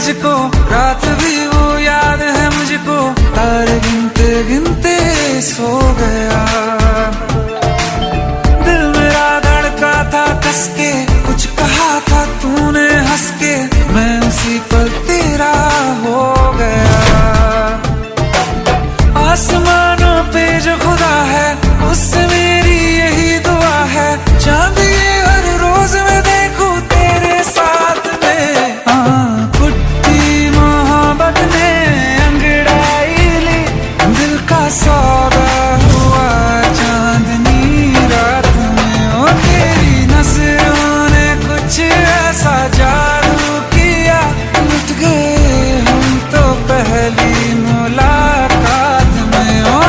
तुझको, रात भी वो याद है मुझको, तारे गिनते गिनते सो गया। दिल मेरा धड़का था कस के, कुछ कहा था तूने हंस के, मैं उसी पल तेरा हो गया। आसमानों पे जो खुदा है, उससे मेरी यही दुआ है, चांद ये हर रोज मैं देखूं तेरे साथ में। कुट्टी मोहब्बत ने अंगड़ाई ली, दिल का सौदा हुआ चांदनी रात में। ओ तेरी नजरों ने कुछ ऐसा जादू किया, लुट गए हम तो पहली मुलाकात में। ओ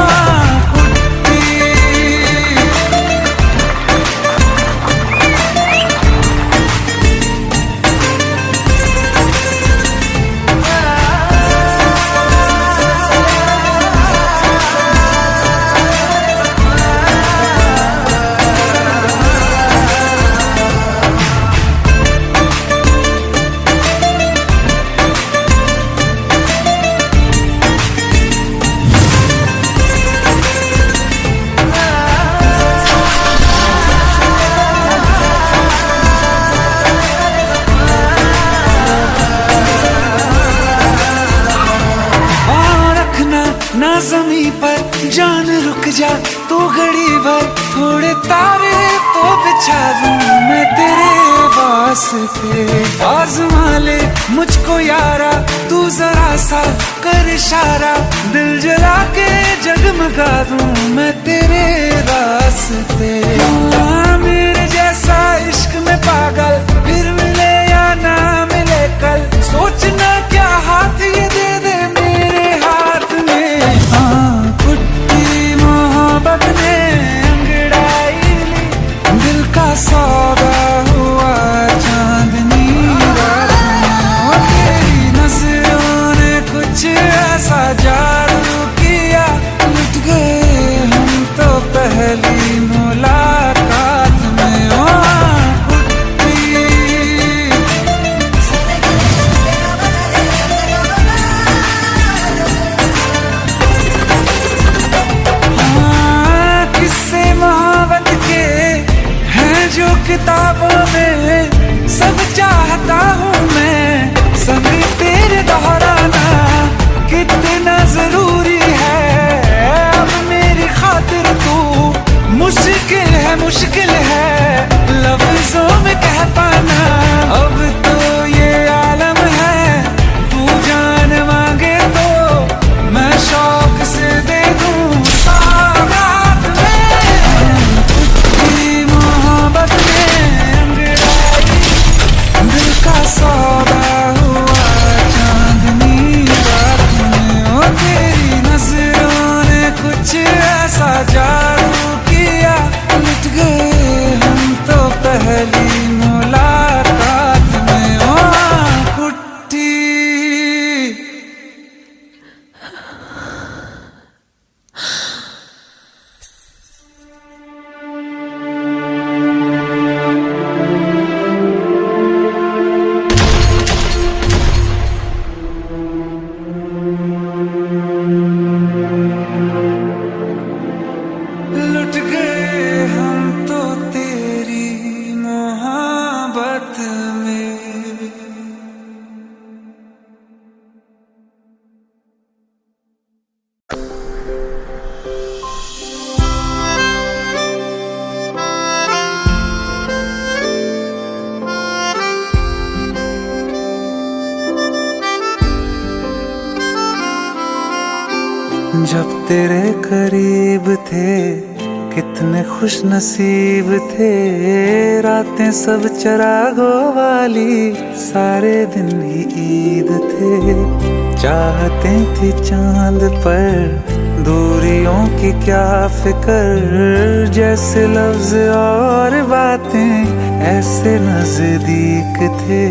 ना ज़मीं पर जान रुक जा तू घड़ी भर, थोड़े तारे तो बिछा दूं मैं तेरे वास्ते। आज़मा ले मुझको यारा, तू जरा सा कर इशारा, दिल जला के जगमगा दूं मैं तेरे रास्ते। मेरे जैसा इश्क में पागल फिर मिले या ना मिले कल, सोचना क्या हाथ ये दे दे मेरे हाथ में। कुट्टी मोहब्बत ने अंगड़ाई ली, दिल का सौदा हुआ चांदनी रात में। ओ तेरी नजरों ने कुछ ऐसा जादू किया, लुट गए हम तो पहली मुलाकात में। ओ किताबों में सब चाहता हूँ मैं, संग तेरे दोहराना कितना जरूरी है। अब मेरी खातिर तू मुश्किल है लफ्जों में कह पाना। अब तो ये आलम है, तू जान मांगे तो मैं शौक से दे दूँ सौगात में। मोहब्बत का सौदा हुआ चांदनी रात में। ओ तेरी नजरों ने कुछ ऐसा जादू किया, लुट गए हम तो पहली मुलाकात में। ओ कुट्टी जब तेरे करीब थे कितने खुश नसीब थे, रातें सब चरागों वाली, सारे दिन ही ईद थे। चाहते थी चांद पर दूरियों की क्या फिक्र, जैसे लफ्ज और बातें ऐसे नजदीक थे।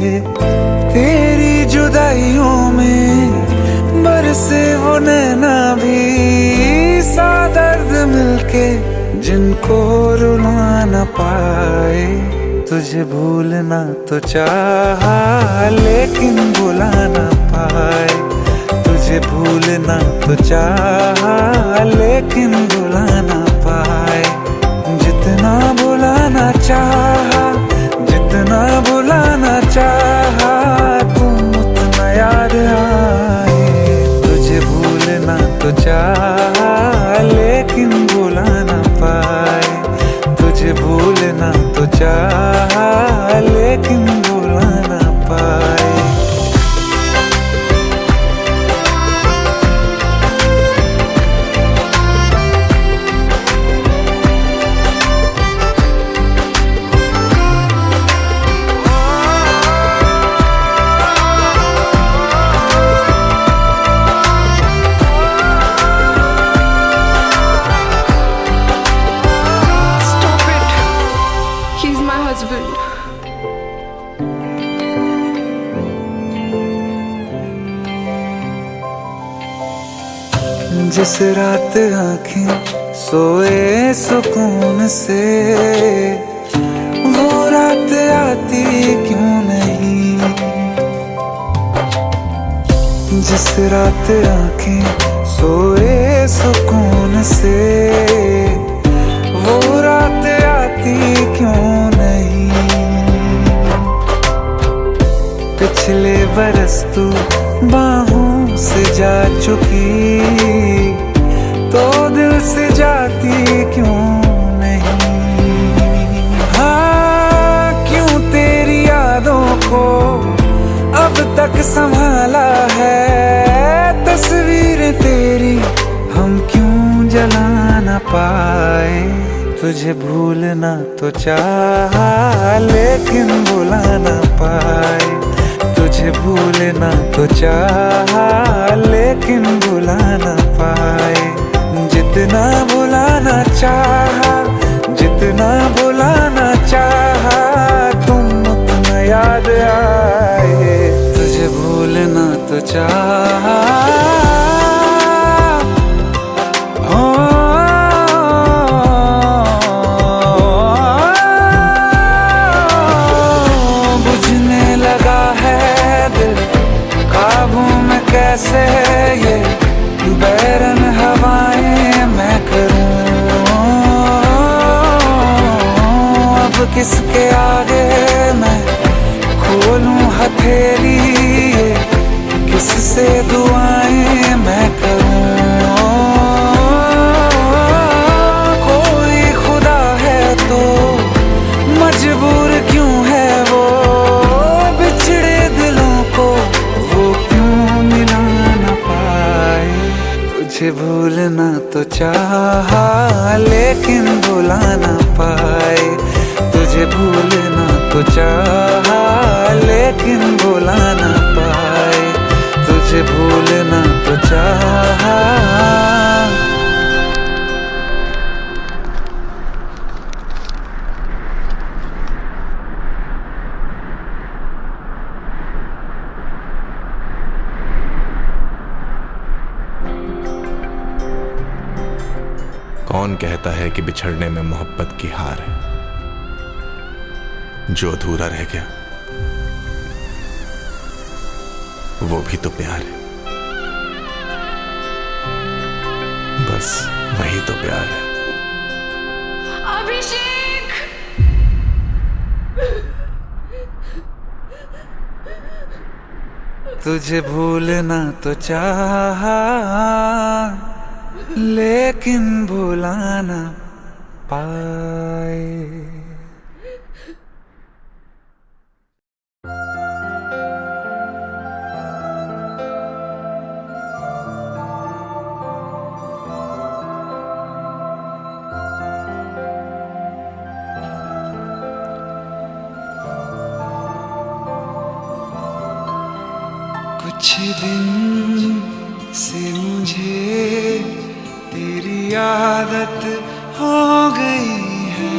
तेरी जुदाइयों में बरसे वो नैना भी, सा दर्द मिलके जिनको रुला न पाए। तुझे भूलना तो चाहा लेकिन भुला ना पाए। तुझे भूलना तो चाहा लेकिन भुला ना पाए। जितना भुलाना चाहा, जितना भुलाना चाहा, तुम उतना याद आए। तुझे भूलना तो चाहा लेकिन भुला ना पाए। तुझे भूलना तो चाहा लेकिन भुला ना पाए। जिस रात आँखें सोए सुकून से, वो रात आती क्यों नहीं। जिस रात आँखें सोए सुकून से, वो रात आती क्यों नहीं। पिछले बरस तू बाहों से जा चुकी, तो दिल से जाती क्यों नहीं। हाँ, क्यों तेरी यादों को अब तक संभाला है। तस्वीर तेरी हम क्यों जला ना पाए। तुझे भूलना तो चाहा लेकिन भुला ना पाए। तुझे भूलना तो चाहा लेकिन भुला ना पाए। जितना भुलाना चाहा, जितना भुलाना चाहा, तुम उतना याद आए। तुझे भूलना तो चाहा, बुझने लगा है दिल काबू में कैसे ये बैरन हवाएं मैं करूं। अब किसके आगे मैं खोलूं हथेली, किससे दुआएं मैं करूं। कोई खुदा है तो मजबूर क्यों है वो, बिछड़े दिलों को वो क्यों मिला ना पाए। तुझे भूलना तो चाहा लेकिन भुला ना पाए। तुझे भूलना तो चाहा लेकिन भुला ना पाए। तुझे भूलना तो चाहा। कौन कहता है कि बिछड़ने में मोहब्बत की हार है। जो अधूरा रह गया वो भी तो प्यार है। बस वही तो प्यार है। अभिषेक, तुझे भूलना तो चाहा लेकिन भुला ना पाए। कुछ दिन से मुझे तेरी आदत हो गई है।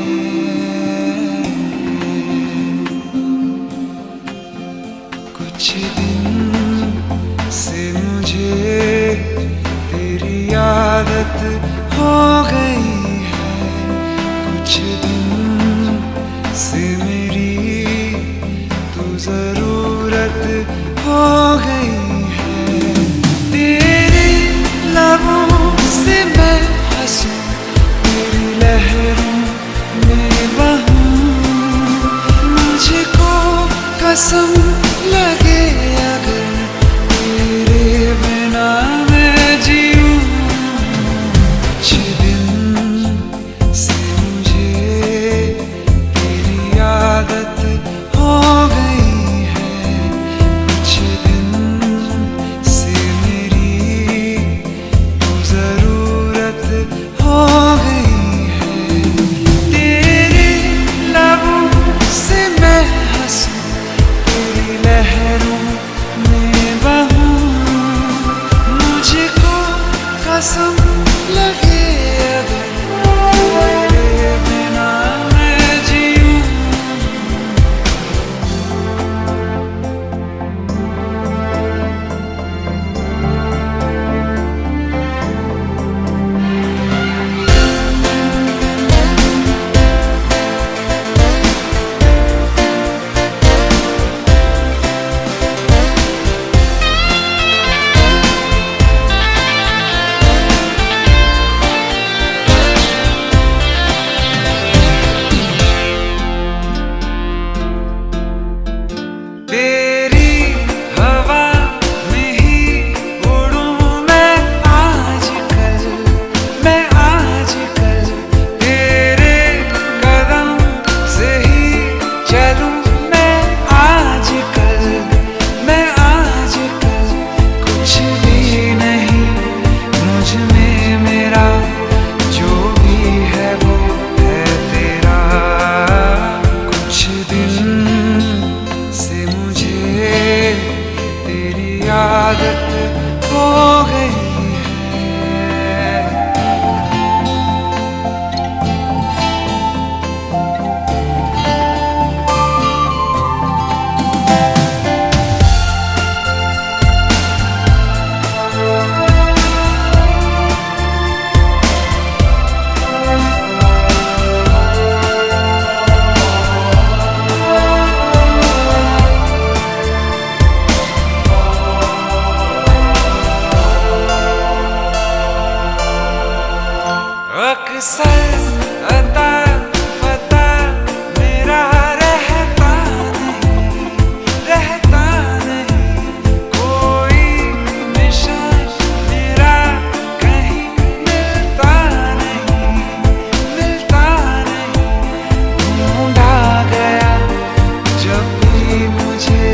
कुछ दिन से मुझे तेरी आदत हो गई है। कुछ दिन से मेरी कसम लगे अगर तेरे बिना मैं जीऊं, कुछ दिन से मुझे तेरी आदत हो गई है, कुछ दिन से मेरी तू जरूरत हो गई है। तेरे लबों से मैं हंसूं, तेरी लहरों में बहूं, मुझको कसम लगे अगर तेरे बिना मैं जीऊं। तेरी हवा में ही उड़ूं मैं आजकल, मैं आजकल तेरे कदम से ही चलूं मैं आजकल, मैं आजकल कुछ भी नहीं मुझ में मेरा, जो भी है वो है तेरा। कुछ दिन से मुझे तेरी आदत हो गई है। अक्सर अता पता मेरा रहता नहीं, रहता नहीं, कोई निशान मेरा कहीं मिलता नहीं, मिलता नहीं। ढूंढा गया जब भी मुझे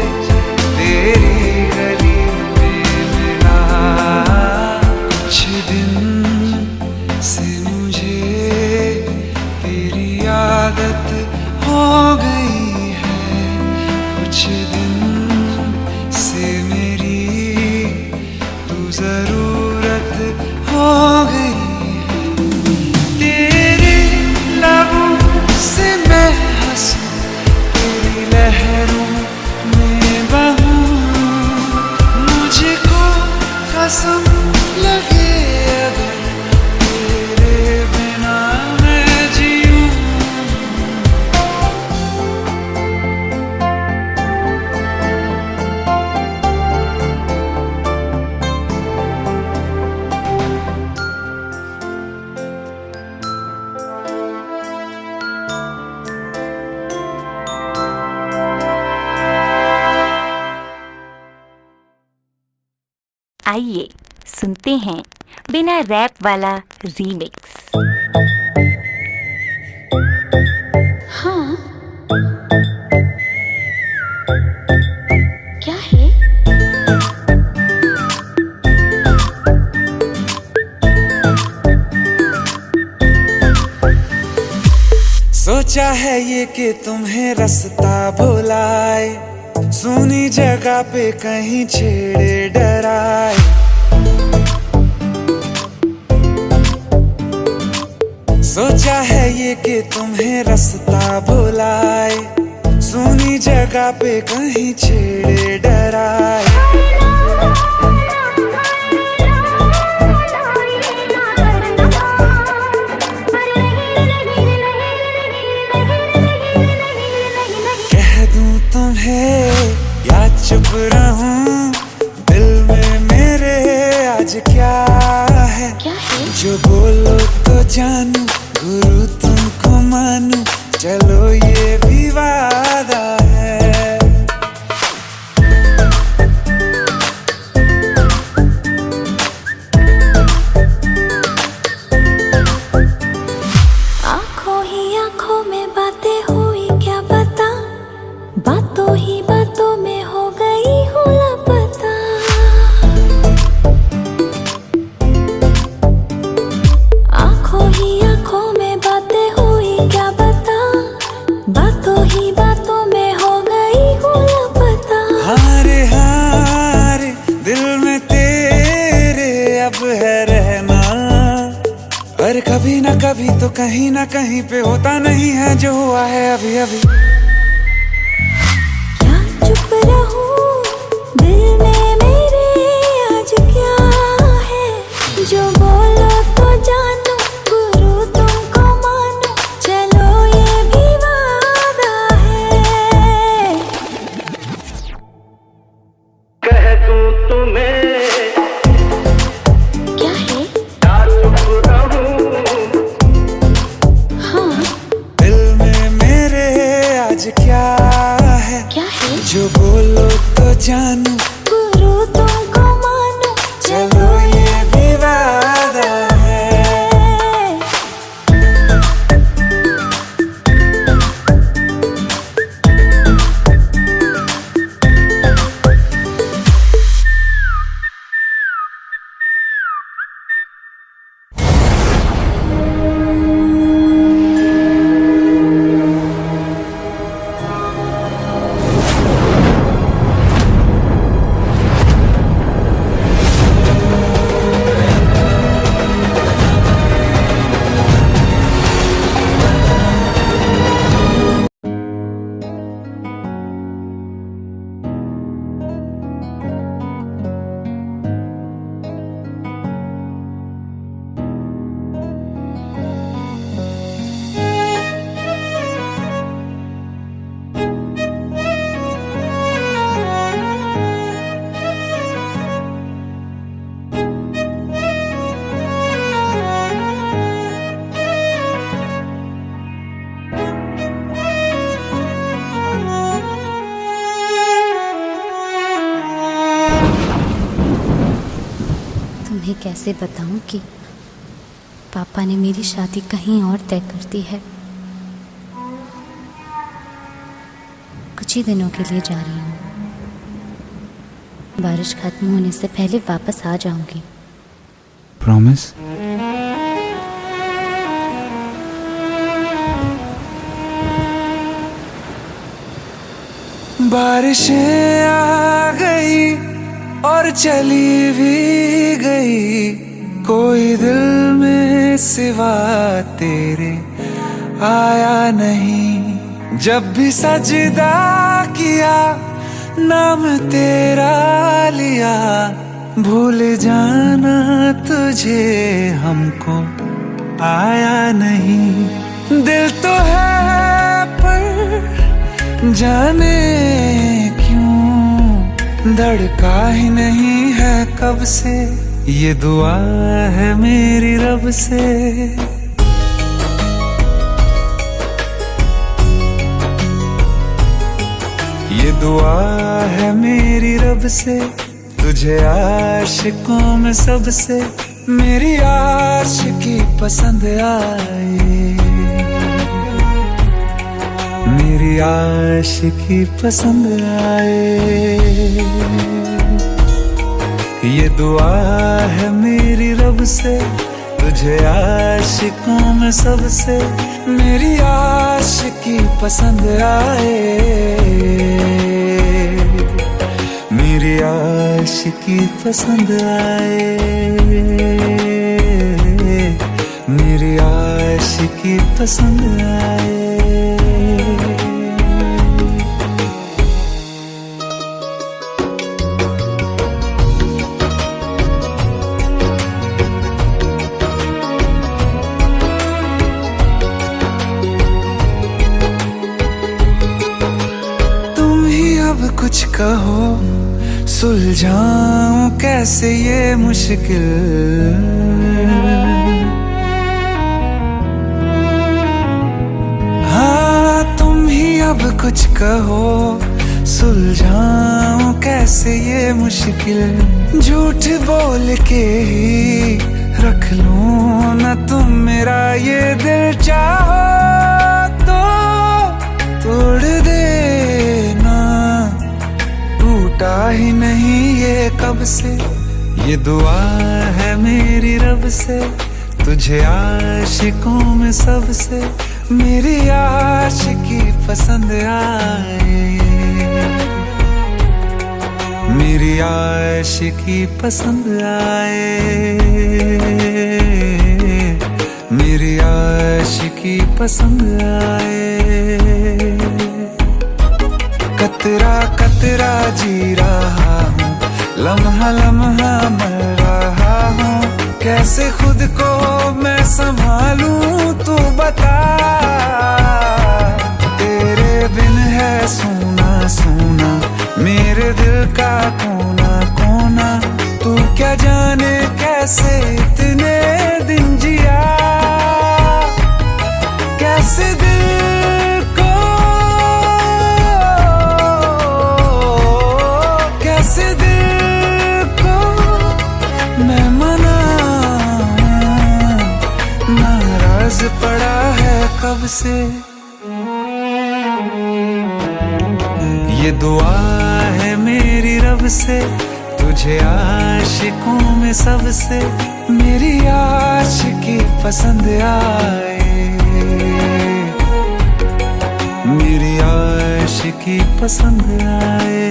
तेरी गली में मिला, कुछ दिन से मुझे तेरी आदत हो गई है, कुछ दिन से मेरी तू जरूरत हो गई है। तेरे लबों से मैं हंसूं, तेरी लहरों में बहूं, मुझको कसम लगे अगर तेरे बिना मैं जीऊं। आइए सुनते हैं बिना रैप वाला रीमिक्स। हाँ, क्या है? सोचा है ये कि तुम्हें रास्ता भुलाए, सुनी जगह पे कहीं छेड़े डराए। सोचा है ये कि तुम्हें रास्ता भुलाए, सुनी जगह पे कहीं छेड़े डराए। कह दूं तुम्हें या चुप रहूं, दिल में मेरे आज क्या है? क्या है? जो बोलो तो जानू, गुरु तुमको मानू, चलो ये भी वादा है। ही आंखों में बातें हुई क्या पता, बातों ही बातों में हो गई हूँ लापता। आंखों ही आंखों में बातें हुई क्या पता, बातों ही बातों में हो गई हूँ लापता। हारे दिल में तेरे अब है रहना, पर कभी ना कभी तो कहीं ना कहीं पे होता नहीं है जो हुआ है अभी अभी। क्या चुप रहूं दिल में मेरे आज क्या है, जो बोलो तो जानू गुरु तुमको मानो, चलो ये भी वादा है। कह दूं तुम्हें क्या है? क्या चुप रहूं, हाँ दिल में मेरे आज क्या है, क्या है? जो बोलो तो जानू गुरु तुमको मानो, चलो ये भी वादा है। तुम्हें कैसे बताऊं कि पापा ने मेरी शादी कहीं और तय कर दी है। कुछ ही दिनों के लिए जा रही हूँ, बारिश खत्म होने से पहले वापस आ जाऊंगी। प्रॉमिस? बारिशें आ गई और चली भी गई, कोई दिल में सिवा तेरे आया नहीं। जब भी सजदा किया नाम तेरा लिया, भूल जाना तुझे हमको आया नहीं। दिल तो है पर जाने क्यों धड़का ही नहीं है कब से, ये दुआ है मेरी रब से। ये दुआ है मेरी रब से, तुझे आशिकों में सबसे मेरी आशिकी पसंद आए, मेरी आशिकी पसंद आए। ये दुआ है मेरी रब से, तुझे आशिकों में सबसे मेरी आशिकी पसंद आए, मेरी आशिकी पसंद आए, मेरी आशिकी पसंद आए। कुछ कहो सुलझाऊं कैसे ये मुश्किल, हाँ तुम ही अब कुछ कहो सुलझाऊं कैसे ये मुश्किल। झूठ बोल के ही रख लूं न तुम मेरा ये दिल चाहो, कब से, ये दुआ है मेरी रब से, तुझे आशिकों में सबसे मेरी आशिकी पसंद आए, मेरी आशिकी पसंद आए, मेरी आशिकी पसंद आए। कतरा कतरा जी रहा हूँ, लम्हा लम्हा मर रहा हूँ, कैसे खुद को मैं संभालूं तू बता। तेरे बिन है सूना सूना मेरे दिल का कोना कोना, तू क्या जाने कैसे इतने दिन जिया, कैसे दिल को, कैसे दिल को मैं मनाऊं, नाराज पड़ा है कब से। ये दुआ है मेरी रब से, तुझे आशिकों में सबसे मेरी आशिकी पसंद आए, मेरी आशिकी पसंद आए,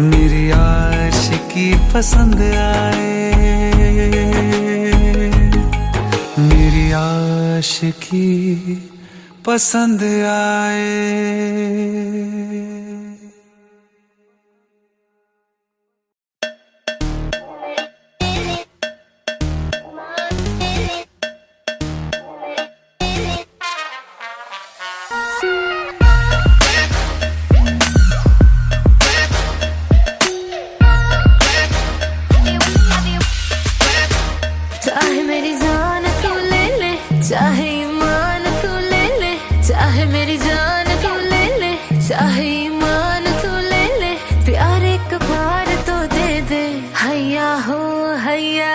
मेरी आशिकी पसंद आए, मेरी आशिकी पसंद आए। चाहे मेरी जान तू ले ले, चाहे ईमान तू ले ले, चाहे मेरी जान तू ले ले, चाहे ईमान तू ले ले, प्यार एक बार तो दे दे, हैया हो हैया।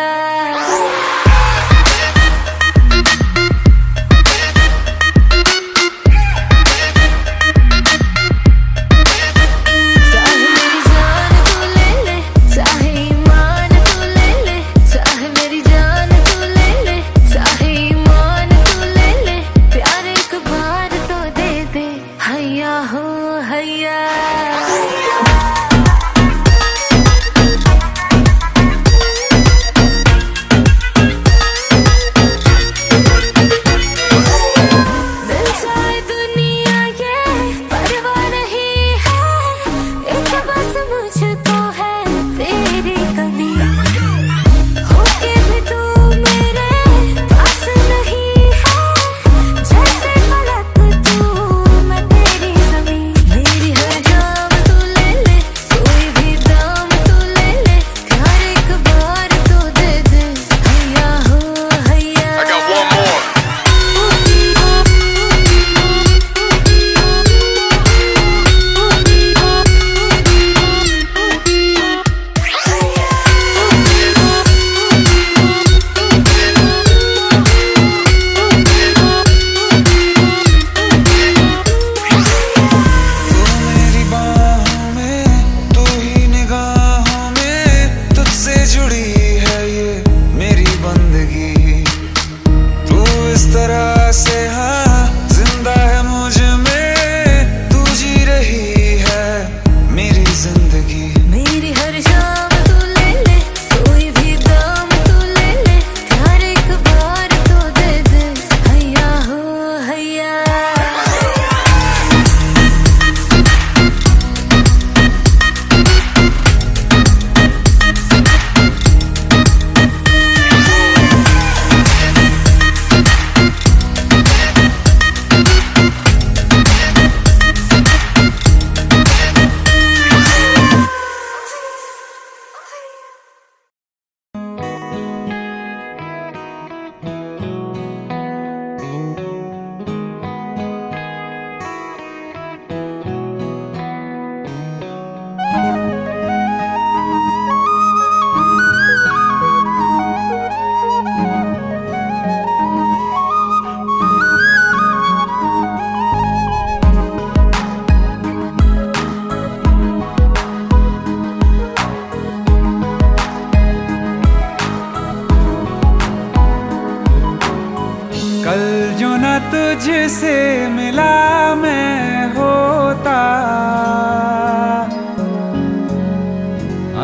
कल जो न तुझसे मिला मैं होता,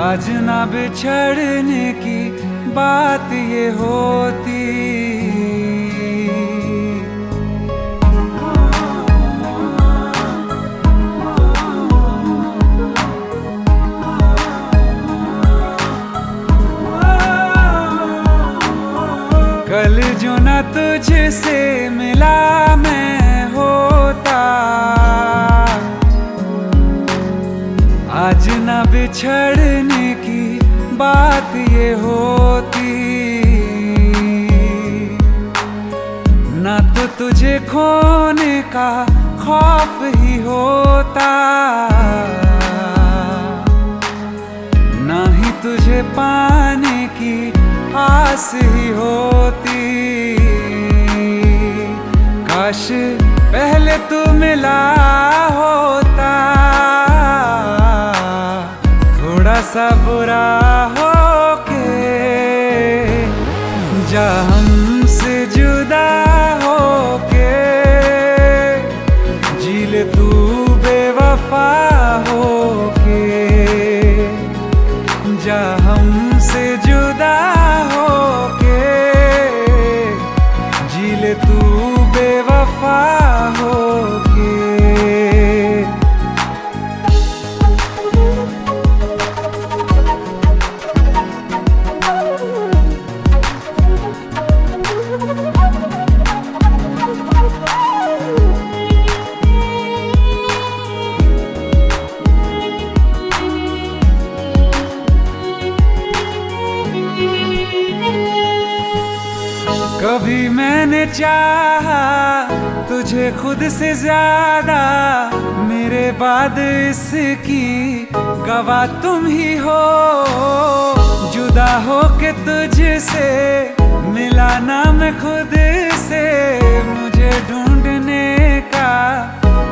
आज ना बिछड़ने की बात ये होती। कल जो न तुझसे मिला मैं होता, आज न बिछड़ने की बात ये होती। ना तो तुझे खोने का खौफ ही होता, ना ही तुझे पाने की आस ही होती। काश पहले तू मिला होता, थोड़ा सा बुरा हो के जा हमसे जुदा हो के, जी ले तू बेवफा हो के, जा हमसे जुदा हो के, जी ले तू बेवफा हो के। कभी मैंने चाहा तुझे खुद से ज्यादा, मेरे बाद इसकी गवाह तुम ही हो। जुदा हो के तुझसे मिला ना मैं खुद से, मुझे ढूंढने का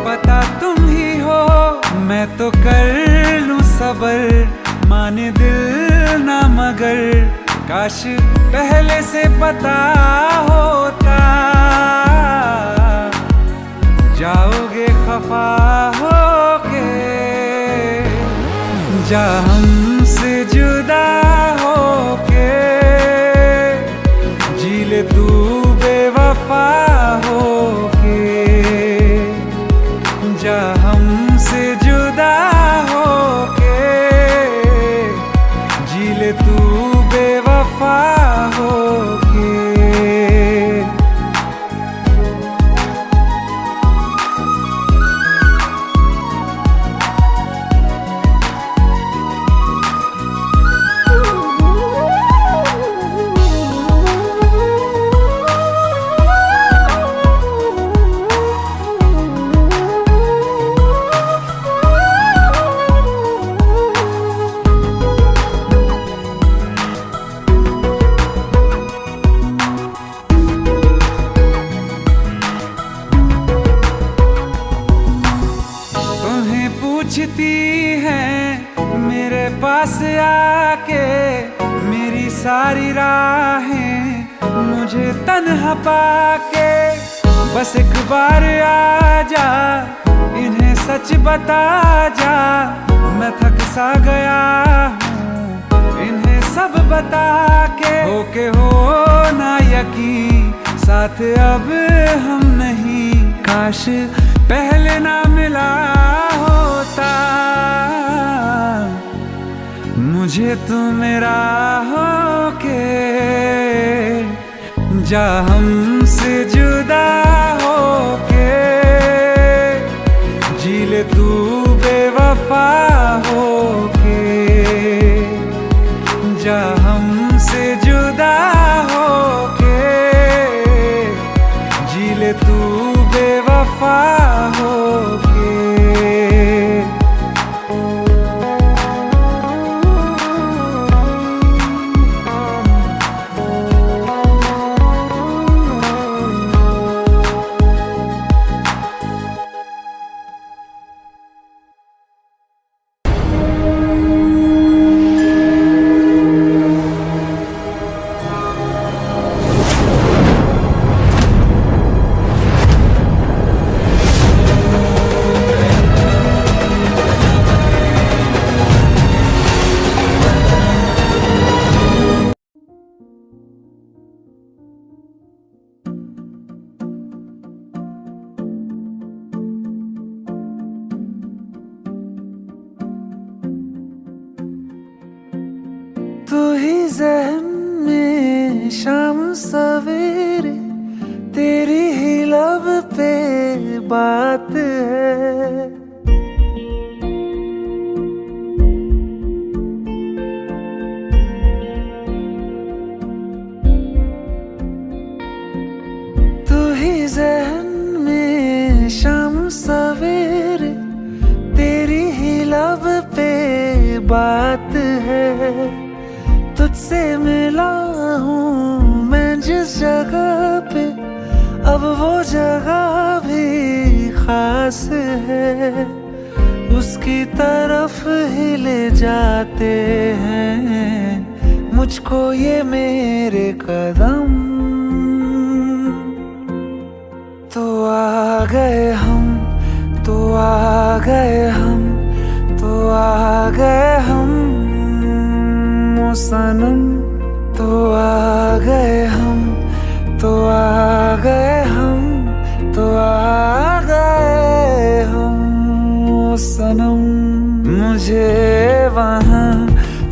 पता तुम ही हो। मैं तो कर लूं सबर, माने दिल ना मगर, काश पहले से पता होता। जाओगे खफा होके, जा हमसे जुदा होके, जी ले तू बेवफा होके, जा हमसे जुदा होके, जी ले तू बेवफा होके। पूछती हैं मेरे पास आके, मेरी सारी राहें मुझे तन्हा पाके। बस एक बार आ जा, इन्हें सच बता जा, मैं थक सा गया हूँ इन्हें सब बता के। होके हो ना यकीन, साथ अब हम नहीं, काश पहले ना मिला होता। मुझे तू मेरा होके, जा हमसे जुदा होके, जी ले तू बेवफा होके, जा हमसे जुदा होके, जी ले तू बेवफा होके। जहन में शाम सवेरे तेरी ही लब पे बात है। तू ही जहन में शाम सवेरे तेरी ही लब पे बात है। तुझसे मिला हूँ मैं जिस जगह पे, अब वो जगह भी खास है। उसकी तरफ ही ले जाते हैं मुझको ये मेरे कदम। तो आ गए हम, तो आ गए हम, तो आ गए हम ओ सनम। तो आ गए हम, तो आ गए हम, तो आ गए हम ओ सनम। मुझे वहाँ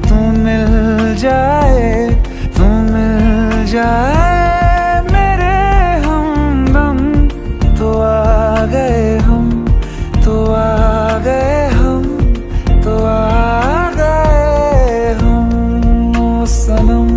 तू मिल जाए, तू मिल जाए मेरे हमदम। तो आ गए हम, तो आ गए हम, तो आ गए हम ओ सनम।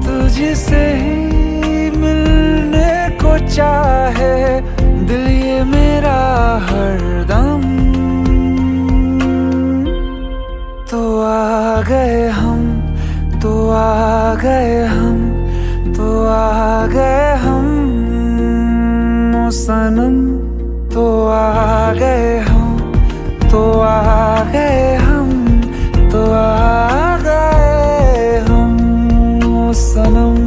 तुझसे ही मिलने को चाहे दिल ये मेरा हरदम। तो आ गए हम, तो आ गए हम, तो आ गए हम ओ सनम। तो आ गए हम, तो आ गए हम, तो आ गए हम ओ सनम।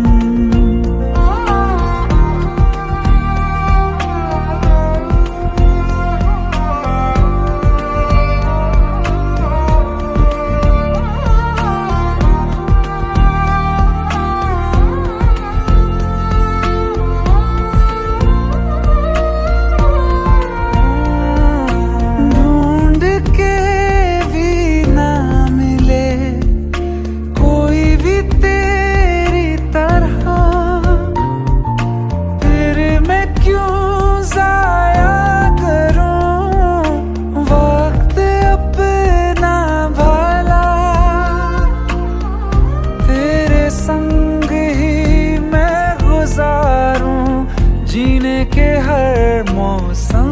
जीने के हर मौसम।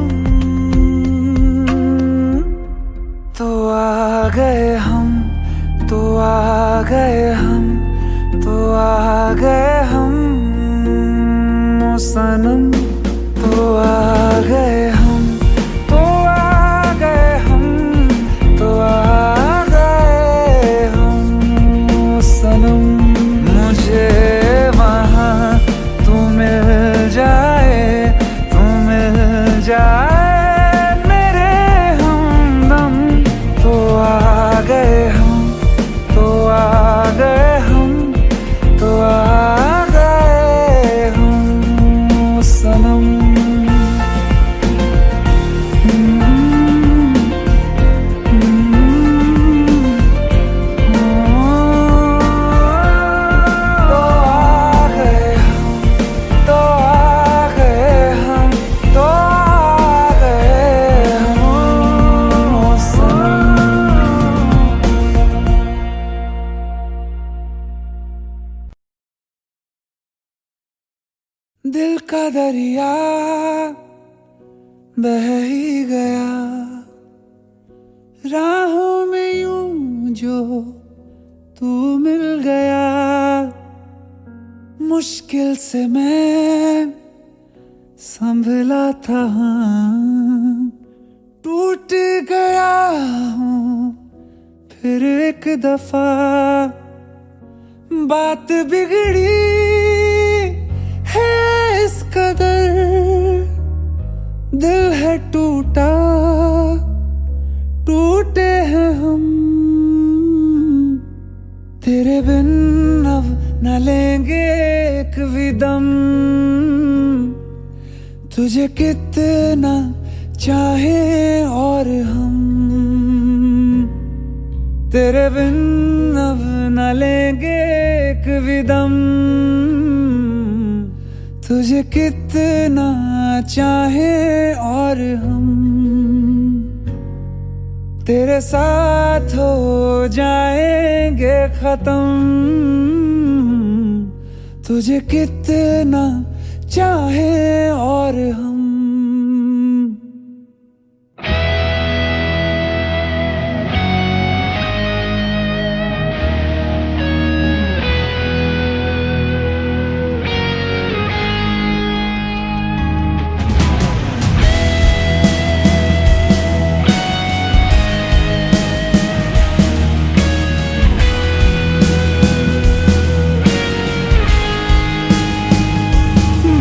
तो आ गए हम, तो आ गए हम, तो आ गए हम ओ सनम। तो आ गए हम, तो आ गए हम, तो आ गए हम ओ सनम। मुझे वहाँ तू मिल जाए, तू मिल जाए मेरे हमदम। तो आ गए हम, तो आ गए हम, तो आ गए हम सनम। दिल का दरिया बह ही गया राहों में यूं जो तू मिल गया। मुश्किल से मैं संभला था, हाँ। टूट गया हूँ फिर एक दफा, बात बिगड़ी है इस कदर, दिल है टूटा, टूटे हैं हम। तेरे बिन अब न लेंगे एक भी दम, तुझे कितना चाहे और हम। तेरे बिन अब न लेंगे एक भी दम, तुझे कितना चाहे और हम। तेरे साथ हो जाएंगे खत्म, तुझे कितना चाहे और हम।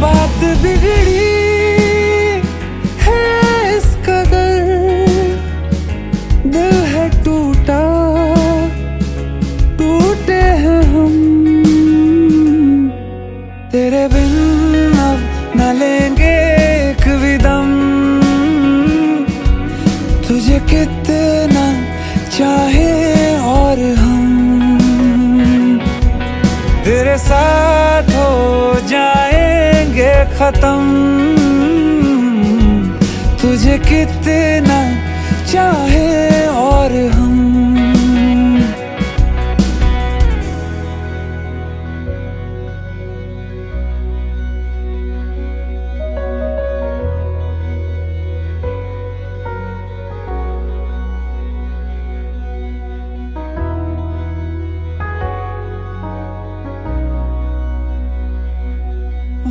बात बिगड़ी है इस कदर, दिल है टूटा, टूटे हैं हम। तेरे बिन अब न लेंगे एक भी दम, तुझे कितना चाहे और हम। तेरे साथ हो जाएंगे खत्म, तुझे कितना चाहे और हम।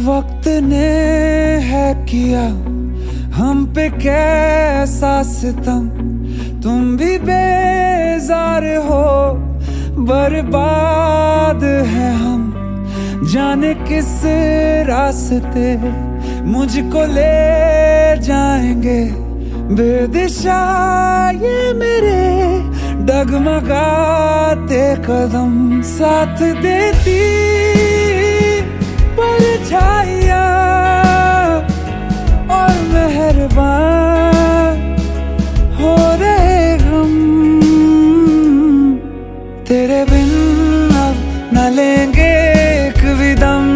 वक्त ने है किया हम पे कैसा सितम, तुम भी बेजार हो, बर्बाद है हम। जाने किस रास्ते मुझको ले जाएंगे, बेदिशा ये मेरे डगमगाते कदम। साथ देती परछाइयाँ और मेहरबान हो रहे हम। तेरे बिन अब न लेंगे एक भी दम,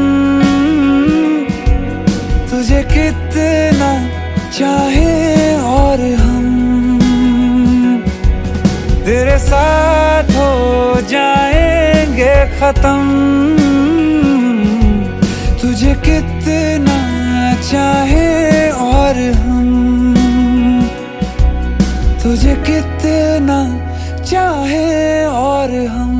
तुझे कितना चाहे और हम। तेरे साथ हो जाएंगे खत्म, तुझे कितना चाहे और हम। तुझे कितना चाहे और हम।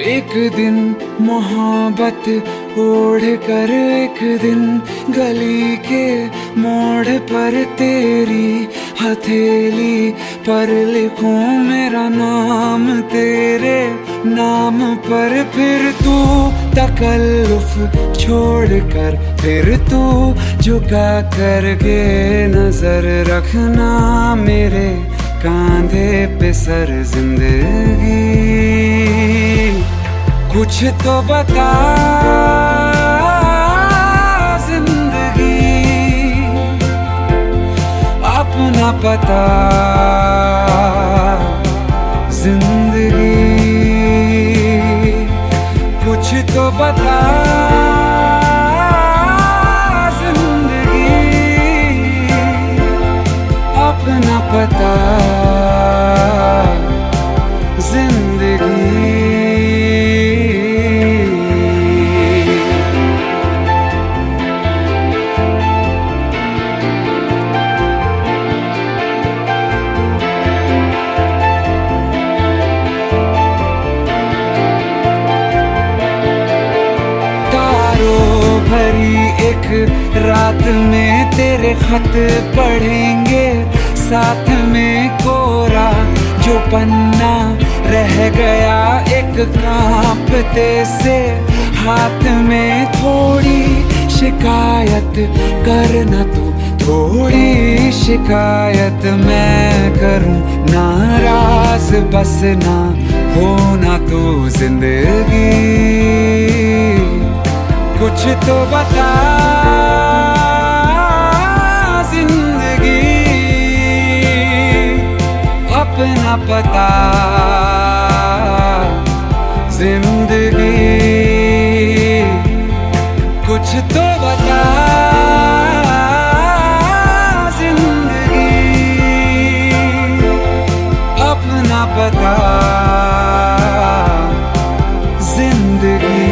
एक दिन मोहब्बत ओढ़ कर एक दिन गली के मोड़ पर तेरी हथेली पर लिखूं मेरा नाम तेरे नाम पर। फिर तू तकल्लुफ छोड़ कर फिर तू झुका करके नजर रखना मेरे कांधे पे सर जिंदगी। कुछ तो बता जिंदगी, अपना पता जिंदगी। कुछ तो बता जिंदगी, अपना पता जिंदगी। रात में तेरे खत पढ़ेंगे साथ में कोरा जो पन्ना रह गया एक कांपते से हाथ में। थोड़ी शिकायत करना तू थोड़ी शिकायत मैं करूं, नाराज बस ना होना तू जिंदगी। कुछ तो बता जिंदगी, अपना पता जिंदगी। कुछ तो बता जिंदगी, अपना पता जिंदगी।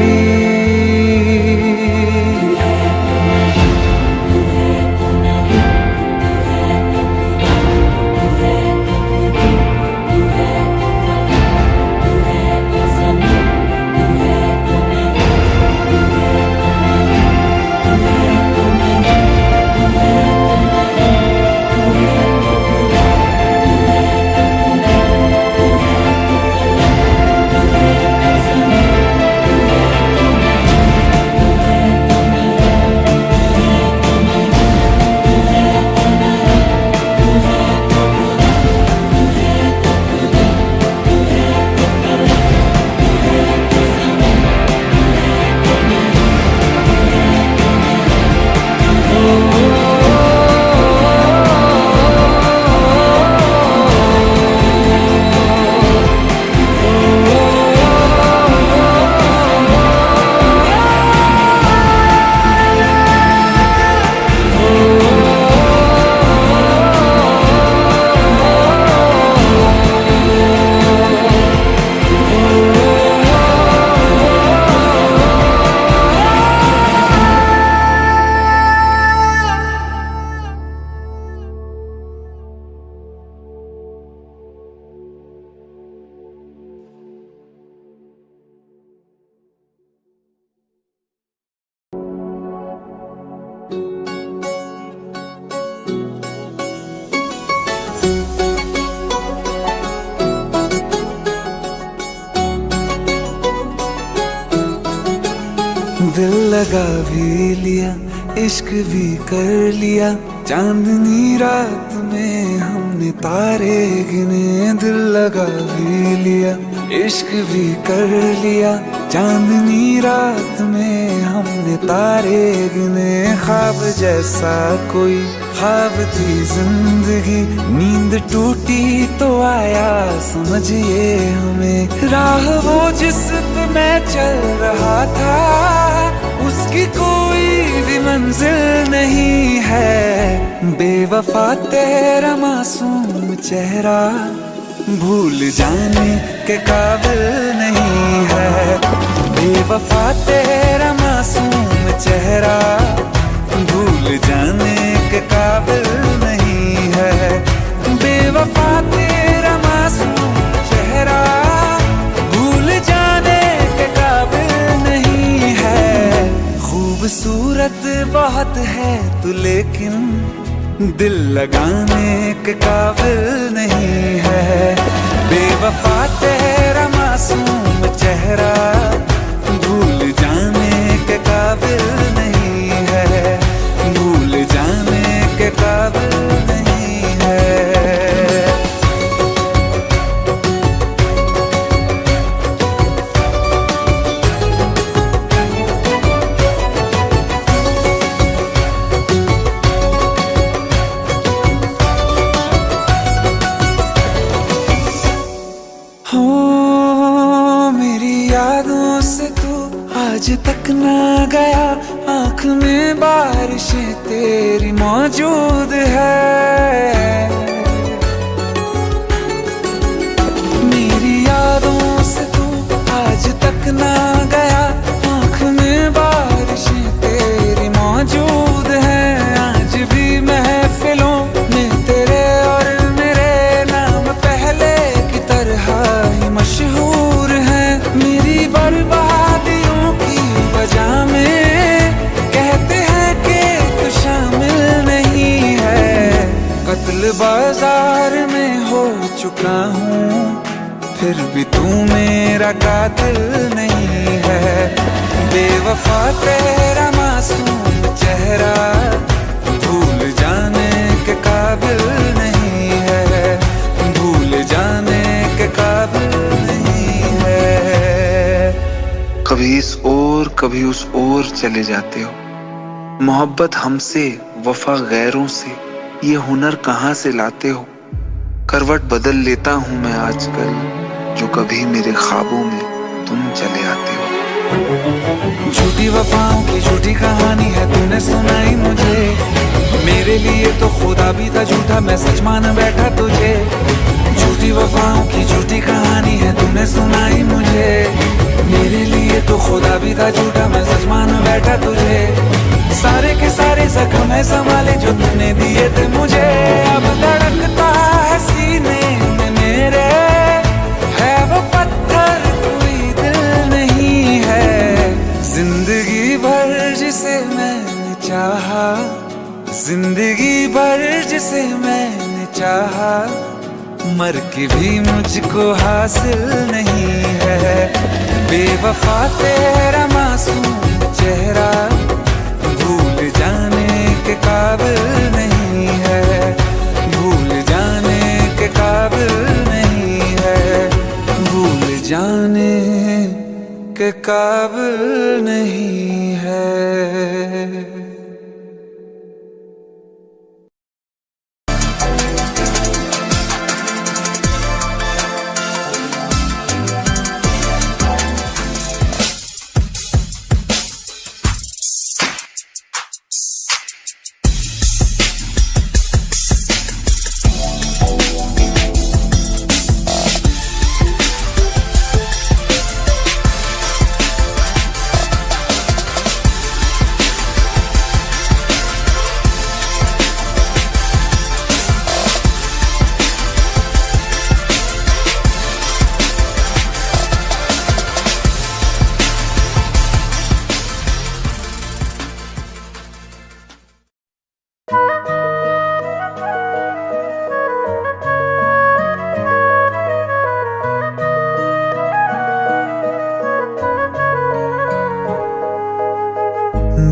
दिल लगा भी लिया इश्क भी कर लिया, चांदनी रात में हमने तारे गिने। दिल लगा भी लिया इश्क भी कर लिया, चांदनी रात में हमने तारे गिने। ख्वाब जैसा कोई ख्वाब थी जिंदगी, नींद टूटी तो आया समझिए हमें। राह वो जिस पे मैं चल रहा था उसकी कोई भी मंजिल नहीं है। बेवफा तेरा मासूम चेहरा भूल जाने के काबिल नहीं है। बेवफा तेरा मासूम चेहरा भूल जाने के काबिल नहीं है। बेवफा तेरा मासूम चेहरा भूल जाने के काबिल नहीं है। खूबसूरत खूबसूरत बहुत है तू, लेकिन दिल लगाने के काबिल नहीं है। बेवफा तेरा मासूम चेहरा भूल जाने के काबिल नहीं है, भूल जाने के काबिल नहीं है। यादों से तू आज तक ना गया, आँख में बारिशें तेरी मौजूद है। मेरी यादों से तू आज तक ना गया, आँख में बारिशें तेरी मौजूद है। आज भी महफिलों में तेरे और मेरे नाम पहले की तरह ही मशहूर है। मेरी बर्बादियों की वजह में कहते हैं कि तू शामिल नहीं है। कत्ल बाजार में हो चुका हूँ, फिर भी तू मेरा कातिल नहीं है। बेवफा तेरा मासूम चेहरा भूल जाने के काबिल नहीं है, भूल जाने के काबिल नहीं है। कभी इस ओर कभी उस ओर चले जाते हो, मोहब्बत हमसे वफा गैरों से, ये हुनर कहाँ से लाते हो। करवट बदल लेता हूँ मैं आजकल, जो कभी मेरे ख्वाबों में तुम चले आते हो। झूठी वफाओं की झूठी कहानी है तूने सुनाई मुझे, मेरे लिए तो खुदा भी था झूठा, मैं सच मान बैठा तुझे। झूठी वफाओं की झूठी कहानी है तूने सुनाई मुझे, मेरे लिए तो खुदा भी था झूठा, मैं सच मान बैठा तुझे। सारे के सारे जख्म है संभाले जो तूने दिए थे मुझे, अब धड़कता है सीने में मेरे, है वो पत्थर कोई दिल नहीं है। जिंदगी भर जिसे मैंने चाहा, जिंदगी भर जिसे मैंने चाहा, मर के भी मुझको हासिल नहीं है। बेवफा तेरा मासूम चेहरा भूल जाने के काबिल नहीं है, भूल जाने के काबिल नहीं है, भूल जाने के काबिल नहीं है।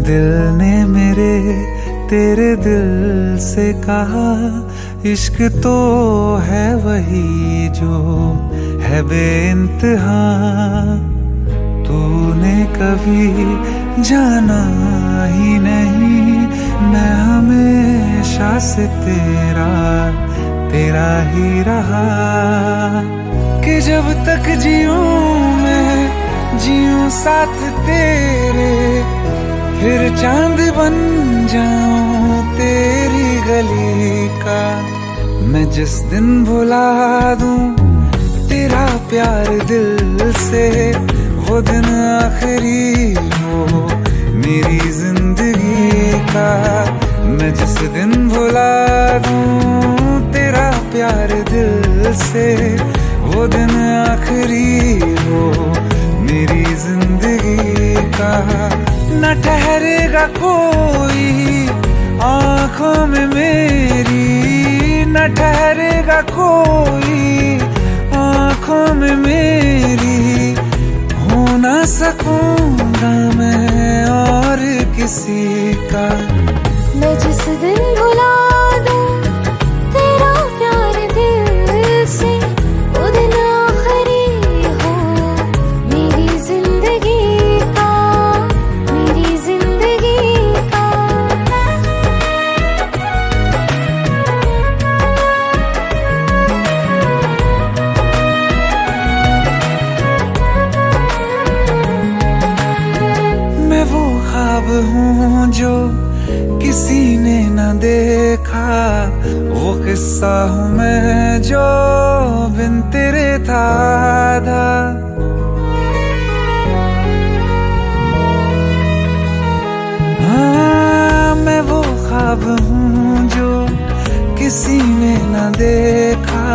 दिल ने मेरे तेरे दिल से कहा, इश्क तो है वही जो है बेइंतहा। तूने कभी जाना ही नहीं, मैं हमेशा से तेरा ही रहा। कि जब तक जीऊं मैं जीऊं साथ तेरे, फिर चांद बन जाऊं तेरी गली का। मैं जिस दिन भुला दूं तेरा प्यार दिल से, वो दिन आखिरी हो मेरी जिंदगी का। मैं जिस दिन भुला दूं तेरा प्यार दिल से, वो दिन आखिरी हो मेरी जिंदगी का। न ठहरेगा कोई आंखों में मेरी, न ठहरेगा कोई आंखों में मेरी। हो ना सकूंगा मैं और किसी का। मैं जिस दिन भुला दूं तेरा प्यार दिल से, वो दिन आखिरी हो मेरी जिंदगी का, मेरी जिंदगी का। मैं वो ख्वाब हूँ जो किसी ने न देखा, वो किस्सा हूँ मैं जो बिन तेरे था आधा। हाँ, मैं वो ख्वाब हूँ जो किसी ने न देखा,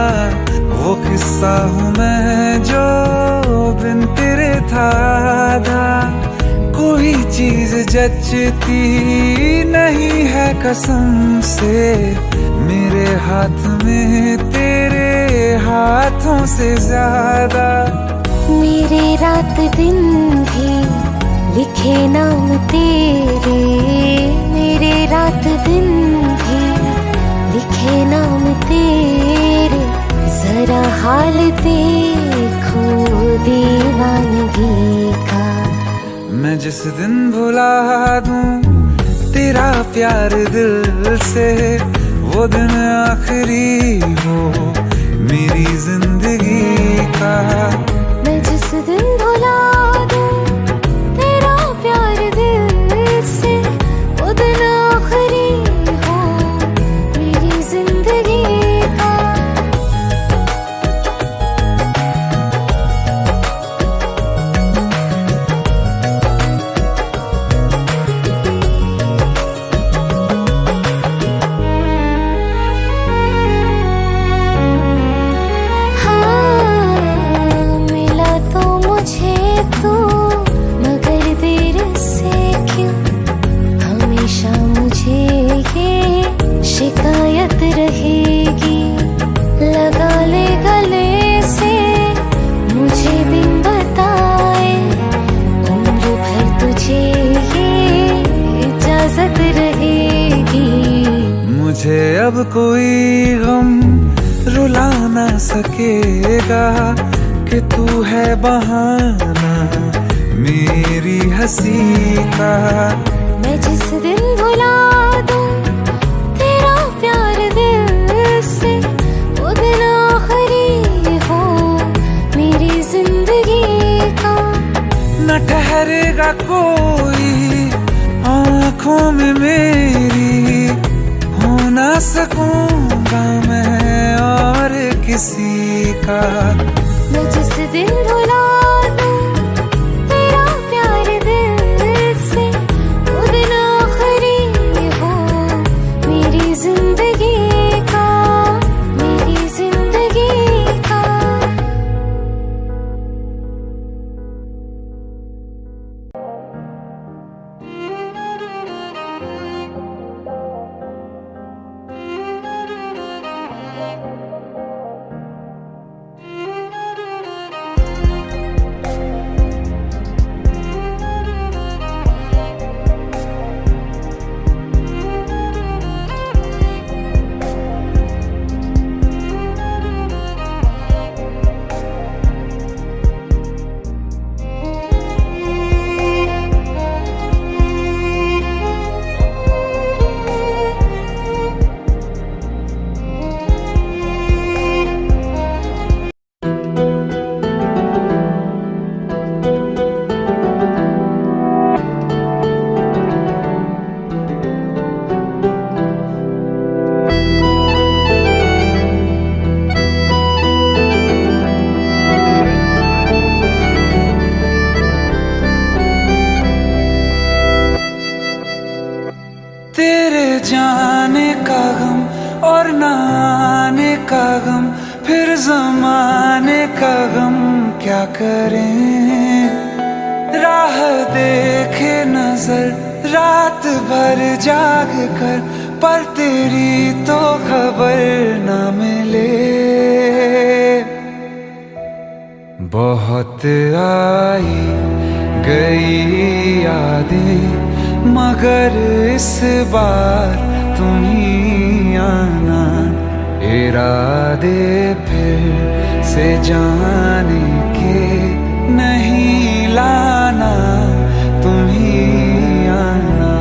वो किस्सा हूँ मैं जो बिन तेरे था आधा। कोई चीज जचती नहीं है कसम से मेरे हाथ में तेरे हाथों से ज्यादा। मेरे रात दिन भी लिखे नाम तेरे, मेरे रात दिन भी लिखे नाम तेरे। जरा हाल देखो दीवानगी का। मैं जिस दिन भुला दूं तेरा प्यार दिल से, वो दिन आखिरी हो मेरी जिंदगी का। मैं जिस दिन भुला दूं तेरा प्यार दिल से, वो दिन आखिरी हो मेरी जिंदगी का। शिकायत रहेगी लगा ले गले से मुझे बिन बताए, उम्र भर तुझे ये इजाजत रहेगी। मुझे अब कोई गम रुला ना सकेगा कि तू है बहाना मेरी हंसी का। मैं जिस दिन भुला दूं तेरा प्यार दिल से, वो दिन आखिरी हो मेरी जिंदगी का। न ठहरेगा कोई आंखों में मेरी, हो ना सकूंगा मैं और किसी का। मैं जिस दिन भुला दूं तेरा प्यार दिल से, वो दिन आखिरी हो मेरी जिंदगी का, मेरी जिंदगी का। जाने का गम और न आने का गम, फिर जमाने का गम क्या करें। राह देखे नजर रात भर जाग कर, पर तेरी तो खबर न मिले। बहुत आई गई यादें मगर इस बार तुम ही आना, इरादे फिर से जाने के नहीं लाना, तुम ही आना।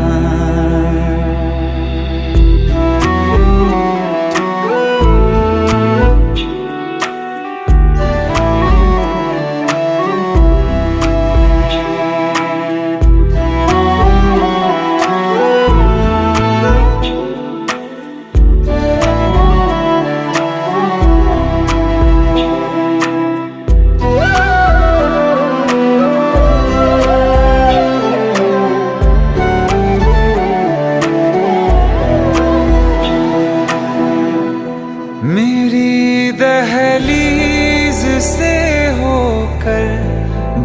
मेरी दहलीज से होकर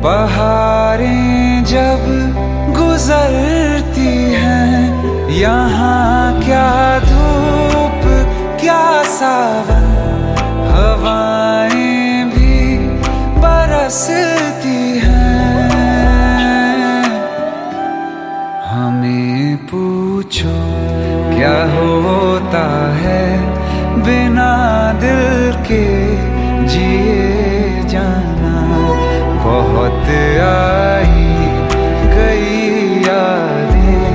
बहारें जब गुजरती हैं, यहाँ क्या धूप क्या सावन, हवाएं भी बरसती हैं। हमें पूछो क्या होता है बिना दिल के जिए जाना। बहुत आई गई यादें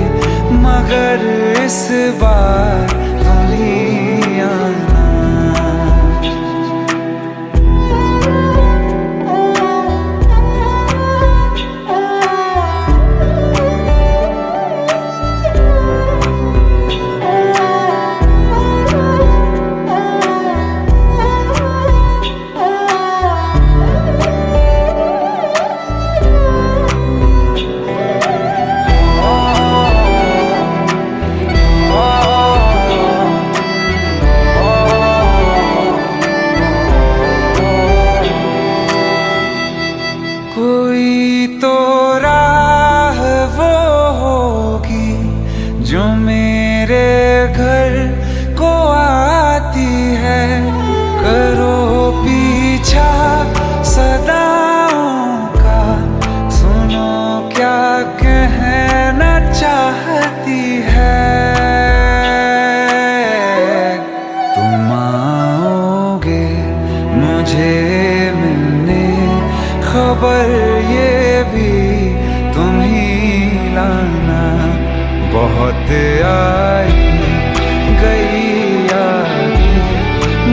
मगर इस बार तुम ही आना। कोई तो राह वो होगी जो मेरे घर को आती है, करो पीछा सदाओं का, सुनो क्या कहना चाहती है। तुम आओगे मुझे मिलने, खबर ये भी तुम ही लाना। बहुत आई गई यादें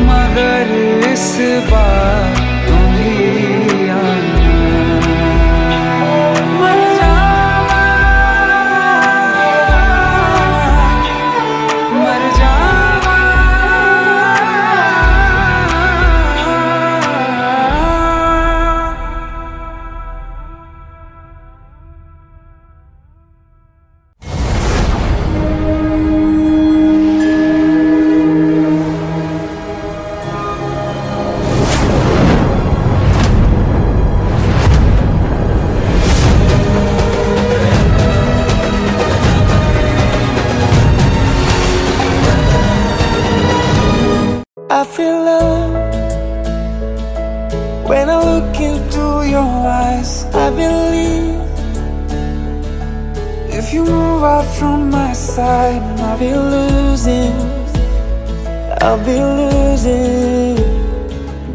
मगर इस बार तुम ही आना। मर जावा, मर जावा। I feel love when I look into your eyes. I believe if you move out from my side, I'll be losing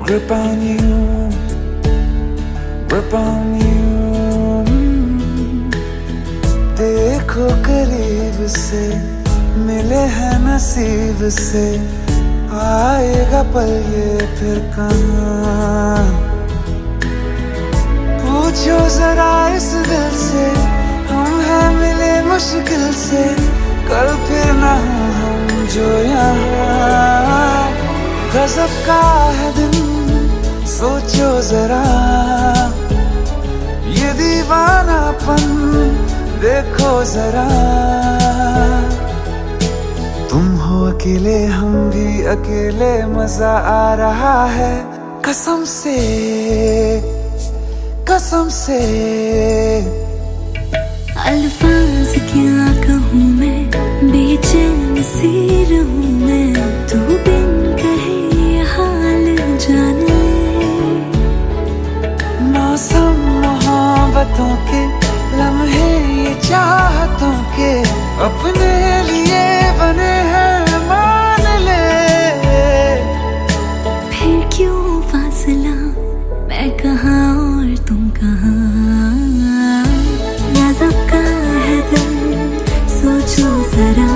grip on you, grip on you. देखो करीब से मिले हैं नसीब से, आएगा पल ये फिर कहाँ। पूछो जरा इस दिल से, हम हैं मिले मुश्किल से, कल फिर ना हो हम जो यहाँ। गजब का है दिन सोचो जरा, ये दीवानापन देखो जरा। तुम हो अकेले हम भी अकेले, मजा आ रहा है कसम से, कसम से। अल्फाज क्या कहूँ मैं, बेचैन सी रहूँ मैं, तू बिन कहे ये हाल जान ले। मौसम मोहब्बतों के लम्हे ये चाहतों के अपने लिए बने हैं मान ले। फिर क्यों फासला, मैं कहाँ और तुम कहाँ, गजब का है दिल सोचो जरा,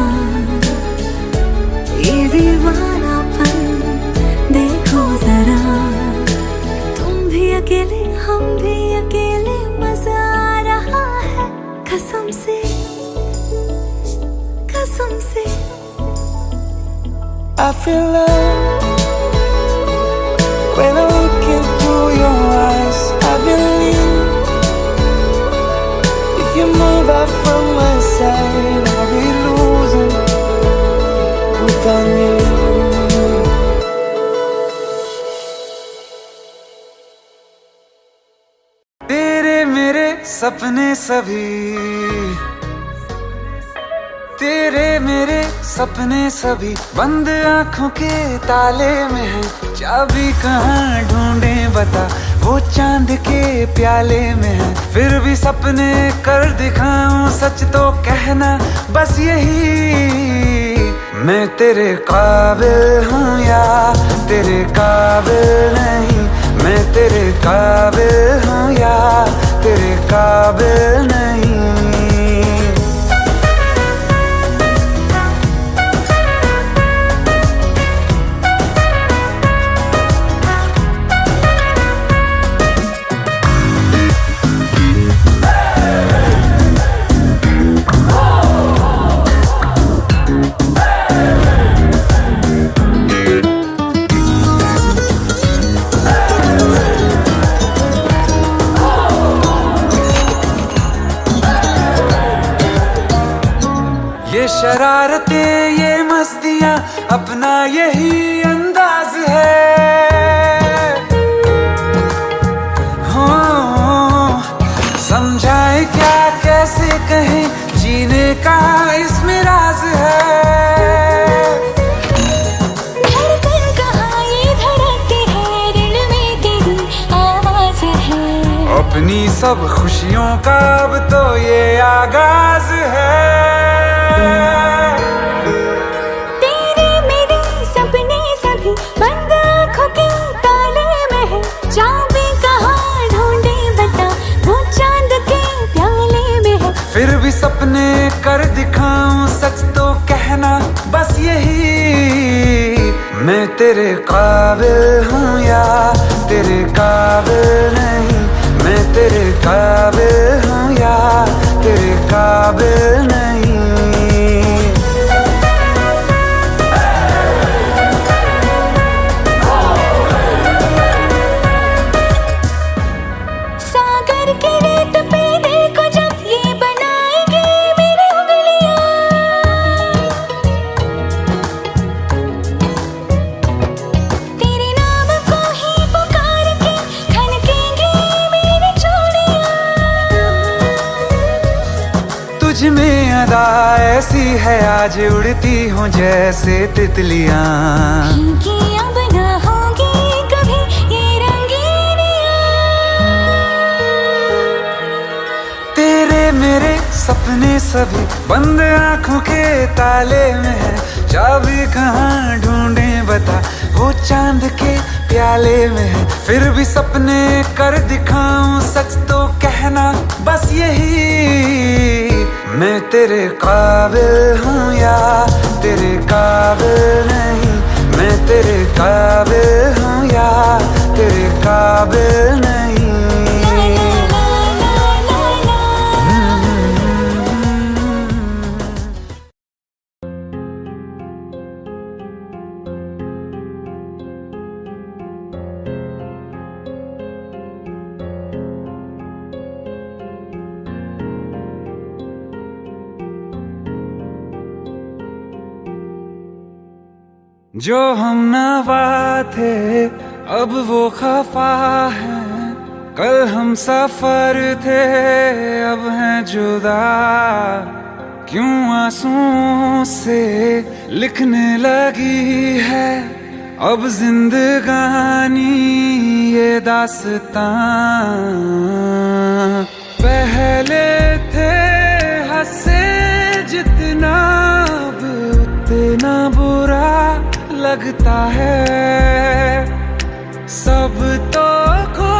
ये दीवानापन देखो जरा, तुम भी अकेले हम भी अकेले, मजा आ रहा है कसम से कसम से। I feel love when I look into your eyes. I believe if you move out from my side, I'll be losing without you. तेरे मेरे सपने सभी, तेरे मेरे सपने सभी बंद आंखों के ताले में है। चाबी कहाँ ढूंढे बता, वो चांद के प्याले में है। फिर भी सपने कर दिखाऊं, सच तो कहना बस यही, मैं तेरे काबिल हूँ या तेरे काबिल नहीं, मैं तेरे काबिल हूँ या तेरे काबिल नहीं। ये शरारतें ये मस्तियाँ अपना यही अंदाज है। हो समझाए क्या कैसे कहें, जीने का इसमें राज है। धड़कन कहाँ ये धड़कती है, दिल में तेरी आवाज है। अपनी सब खुशियों का अब तो ये आगाज है। तेरे मेरे सपने सभी बंद आँखों के ताले में है। चाबी कहाँ ढूंढे बता, वो चांद के प्याले में है। फिर भी सपने कर दिखाऊं, सच तो कहना बस यही, मैं तेरे काबिल हूँ या तेरे काबिल नहीं, मैं तेरे काबिल हूँ या तेरे काबिल नहीं। सागर के रेत पे देखो जब ये बनाएगी मेरी उंगलियां, तेरे नाम को ही पुकार के खनकेंगी मेरी चूड़ियां। तुझ में अदा ऐसी है आज उड़ती हूँ जैसे तितलियां। कि अब ना होगी कभी ये रंगीनियां। तेरे मेरे सपने सभी बंद आंखों के ताले में है। चाबी कहाँ ढूंढे बता, वो चांद के प्याले में है। फिर भी सपने कर दिखाऊं, सच तो कहना बस यही, मैं तेरे काबिल हूँ या तेरे काबिल नहीं, मैं तेरे काबिल हूँ या तेरे काबिल नहीं। जो हम नवा थे अब वो खफा है, कल हम सफर थे अब हैं जुदा, क्यों आंसुओं से लिखने लगी है अब जिंदगानी ये दास्तां। पहले थे हंसे जितना अब उतना बुरा लगता है, सब तो खो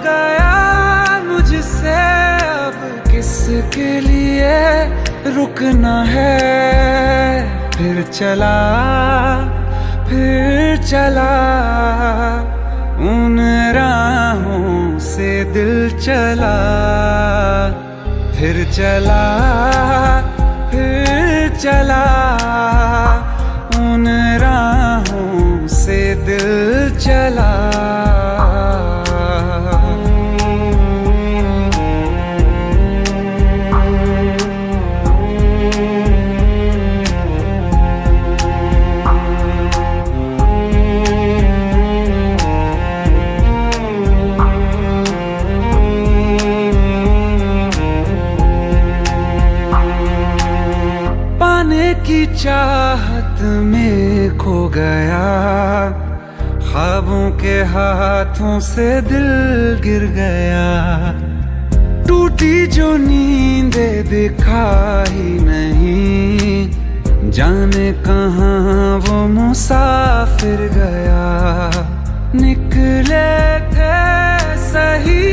गया मुझसे अब किसके लिए रुकना है। फिर चला उन राहों से दिल चला, फिर चला उन राहों से दिल चला। की चाहत में खो गया, ख्वाबों के हाथों से दिल गिर गया, टूटी जो नींदे दिखा ही नहीं, जाने कहाँ वो मुसाफिर गया। निकले थे सही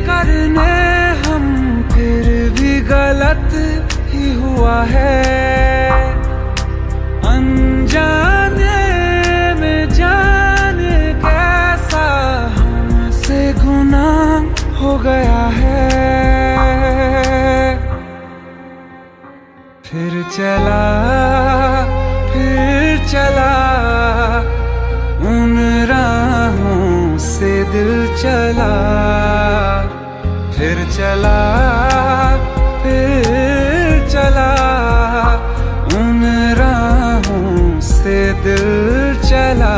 करने हम, फिर भी गलत ही हुआ है। अनजाने में जाने कैसा हमसे गुनाह हो गया है। फिर चला उन राहों से दिल चला, फिर चला उन राहों से दिल चला।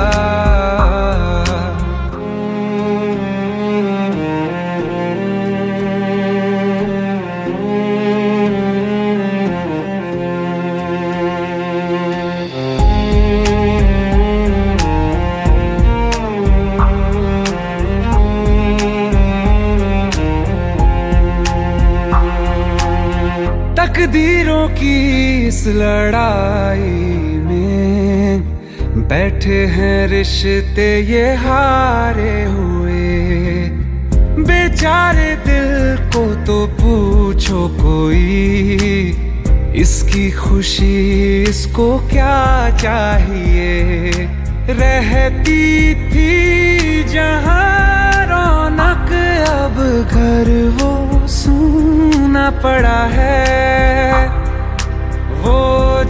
तकदीरों की इस लड़ाई में बैठे हैं रिश्ते ये हारे हुए। बेचारे दिल को तो पूछो कोई, इसकी खुशी इसको क्या चाहिए। रहती थी जहाँ रौनक अब घर वो सूना पड़ा है। वो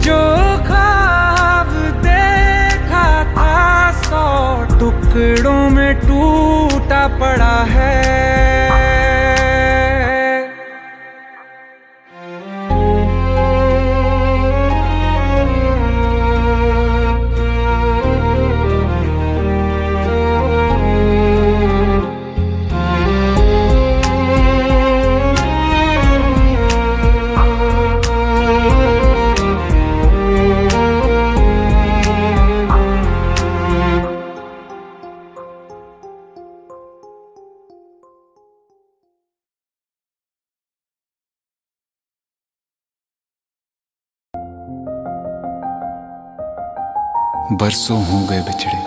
जो ख्वाब देखा था 100 टुकड़ों में टूटा पड़ा है। बरसों हो गए बिछड़े,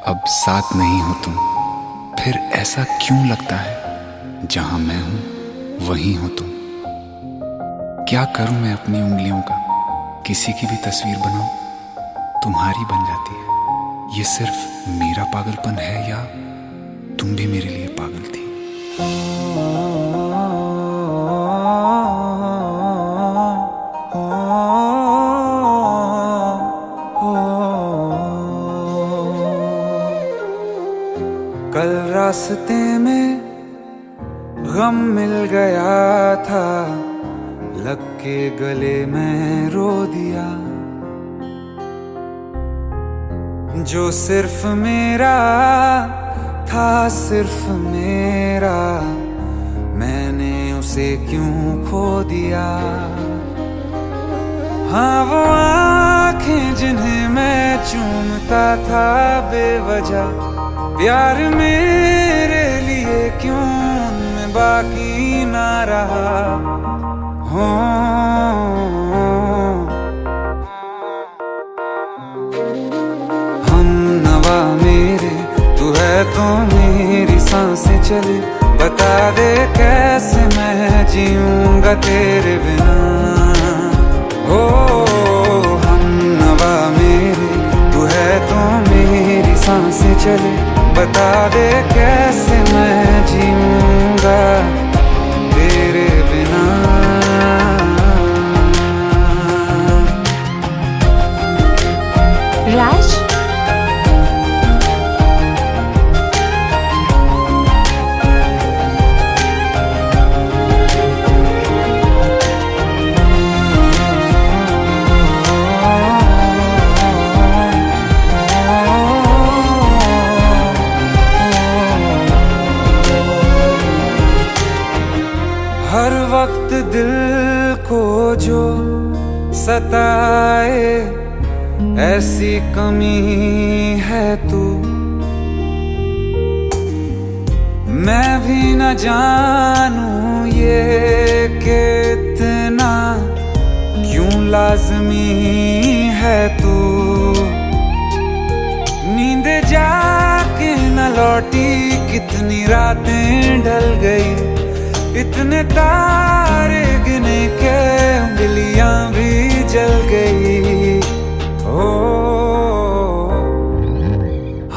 अब साथ नहीं हो तुम। फिर ऐसा क्यों लगता है जहां मैं हूं वहीं हो तुम। क्या करूं मैं अपनी उंगलियों का, किसी की भी तस्वीर बनाऊं तुम्हारी बन जाती है। ये सिर्फ मेरा पागलपन है या तुम भी मेरे लिए पागल थी। कल रास्ते में गम मिल गया था, लग के गले में रो दिया। जो सिर्फ मेरा था सिर्फ मेरा, मैंने उसे क्यों खो दिया। हाँ वो आंखें जिन्हें मैं चूमता था बेवजह, प्यार मेरे लिए क्यों उनमें बाकी ना रहा। हो हम नवा मेरे, तू है तो मेरी सांसें चले, बता दे कैसे मैं जीऊंगा तेरे बिना। हो हम नवा मेरे, तू है तो मेरी सांसें चले, बता दे कैसे मैं जीऊंगा तेरे बिना। राज, हर वक्त दिल को जो सताए ऐसी कमी है तू, मैं भी न जानूं ये कि इतना क्यों लाज़मी है तू। नींद जाके न लौटी कितनी रातें ढल गई, इतने तारे गिने के उंगलियां भी जल गई। ओ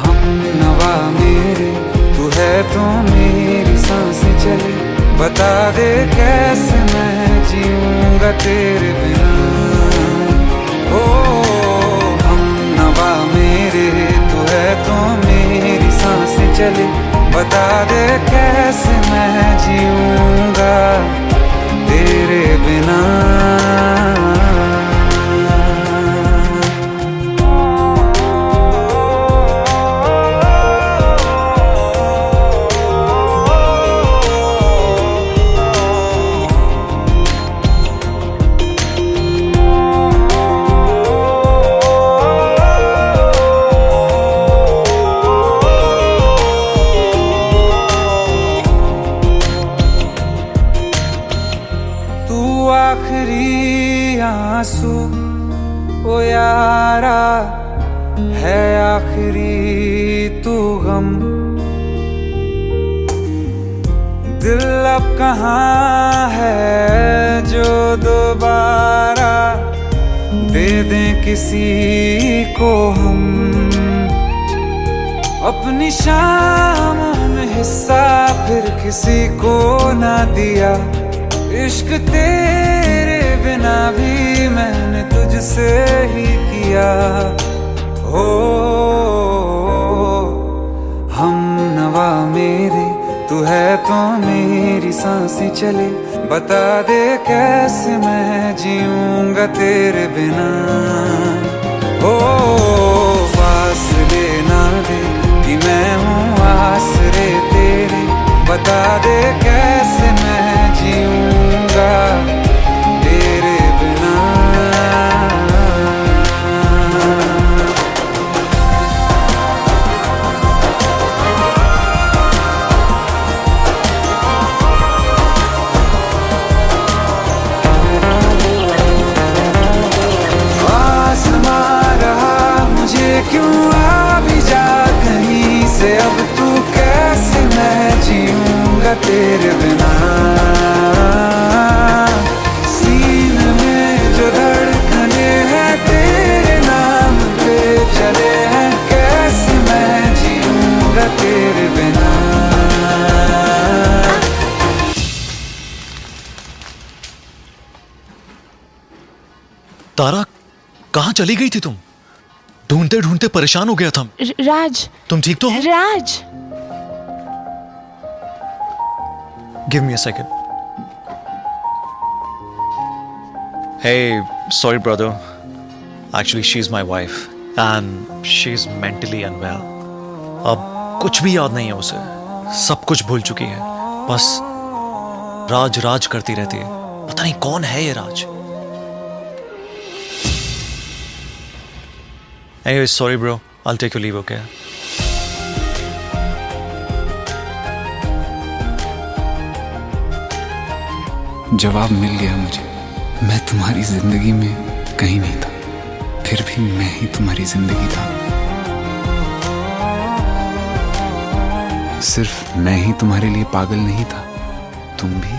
हम नवा मेरे, तू है तो मेरी सांसें चले, बता दे कैसे मैं जीऊंगा तेरे बिना। ओ हम नवा मेरे, तू है तो मेरी सांसें चले, बता दे कैसे मैं जीऊंगा तेरे बिना। आखिरी आंसू ओ यारा है, आखिरी तू गम। दिल अब कहाँ है जो दोबारा दे दें किसी को हम। अपनी शामों में हिस्सा फिर किसी को ना दिया, इश्क तेरे बिना भी मैंने तुझसे ही किया। हो हम नवा मेरे, तू है तो मेरी सांसें चले, बता दे कैसे मैं जीऊंगा तेरे बिना। हो फासले ना दे कि मैं हूँ आसरे तेरे, बता दे कैसे मैं जीऊंगा तेरे बिना। आसमां रहा मुझे क्यों आ भी जा कहीं से, अब तू कैसे मैं जीऊंगा तेरे बिना। सीने में जो धड़कने हैं तेरे नाम पे चले हैं, कैसे मैं जीऊंगा तेरे बिना। तारा, कहाँ चली गई थी तुम? ढूंढते ढूंढते परेशान हो गया था। राज, तुम ठीक तो हो? राज, Give me a second. Hey, sorry brother. Actually, she's my wife and she's mentally unwell. अब कुछ भी याद नहीं है उसे, सब कुछ भूल चुकी है, बस राज राज करती रहती है। पता नहीं कौन है ये राज। Anyway, sorry bro, I'll take your leave, okay? जवाब मिल गया मुझे। मैं तुम्हारी जिंदगी में कहीं नहीं था, फिर भी मैं ही तुम्हारी जिंदगी था। सिर्फ मैं ही तुम्हारे लिए पागल नहीं था, तुम भी।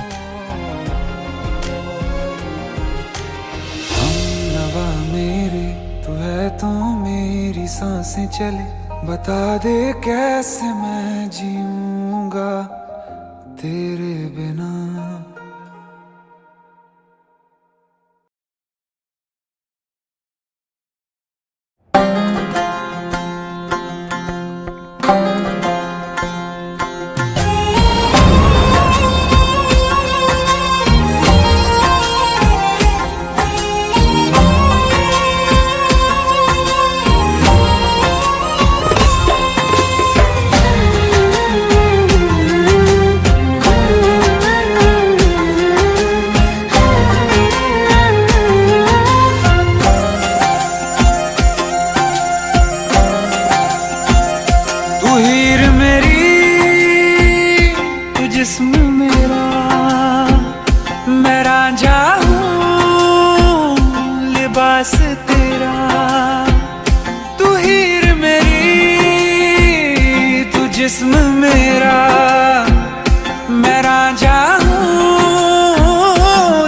हमनवा मेरे तू है तो मेरी सांसें चले, बता दे कैसे मैं जीऊंगा तेरे बिना। जिस्म मेरा मैं रांझा हूँ, लिबास तेरा तू हीर मेरी, तू जिस्म मेरा मैं रांझा हूँ,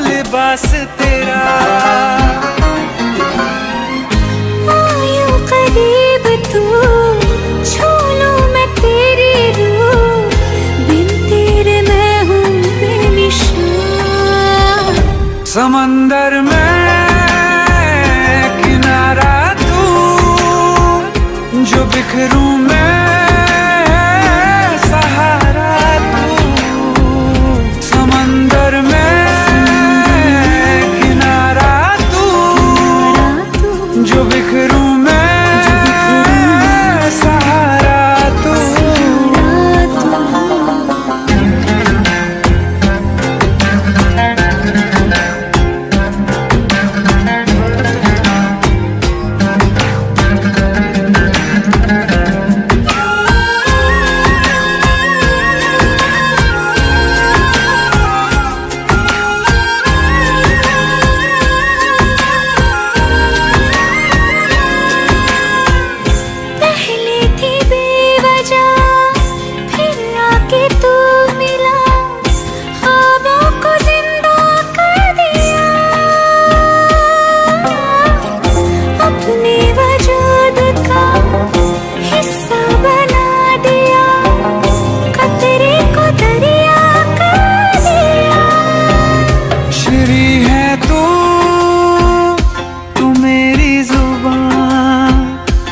लिबास तेरा। आयो करीब तू, छू लूं मैं तेरी रूह, बिन तेरे मैं हूँ बेनिशान। समंदर में किनारा तू, जो बिखरूं मैं सहारा तू। समंदर में किनारा तू, जो बिखरूं मैं सहारा तू।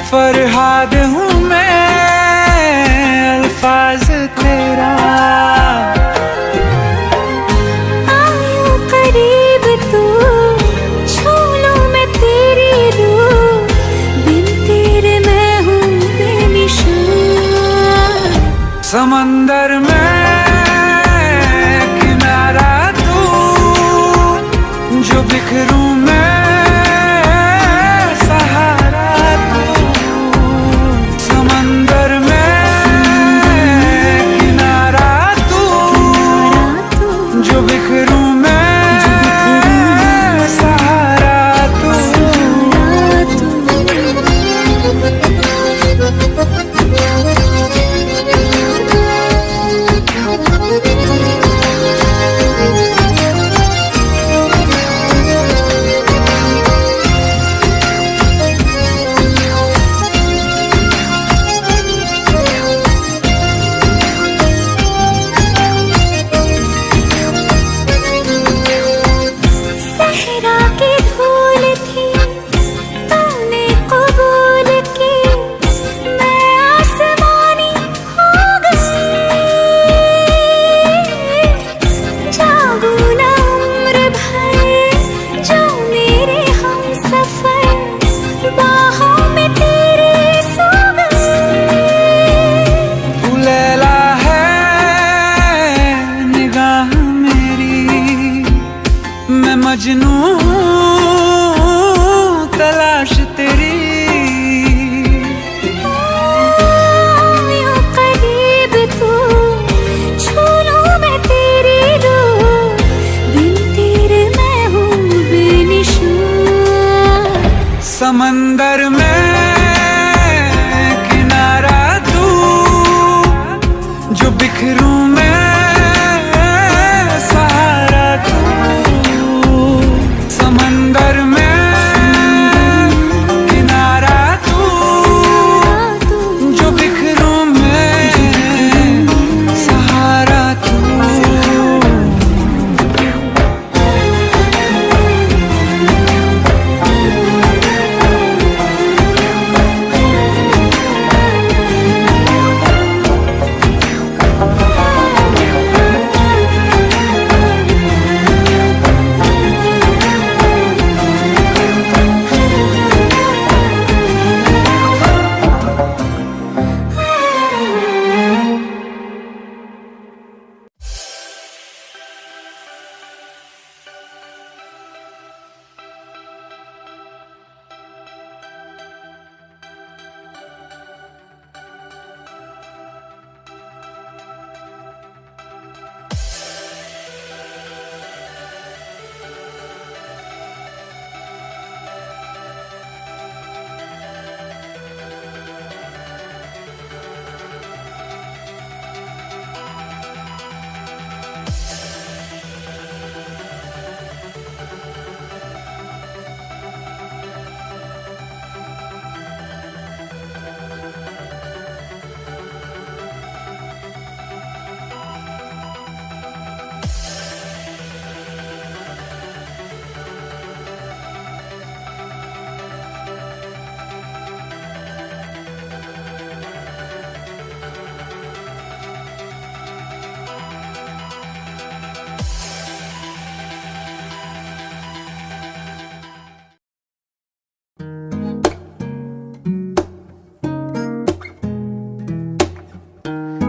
फरहाद हूँ मैं अल्फाज तेरा। आयो करीब तू, छू लूं मैं तेरी रूह, बिन तेरे मैं हूँ बेनिशान। समंदर में किनारा तू, जो बिखरूं मैं मजनू तलाश तेरी। यूं करीब तू छू लूं मैं तेरी रूह, बिन तेरे मैं हूँ बेनिशान। समंदर में किनारा तू, जो बिखरूं मैं सहारा तू। समंदर में किनारा तू, जो बिखरूं मैं सहारा तू।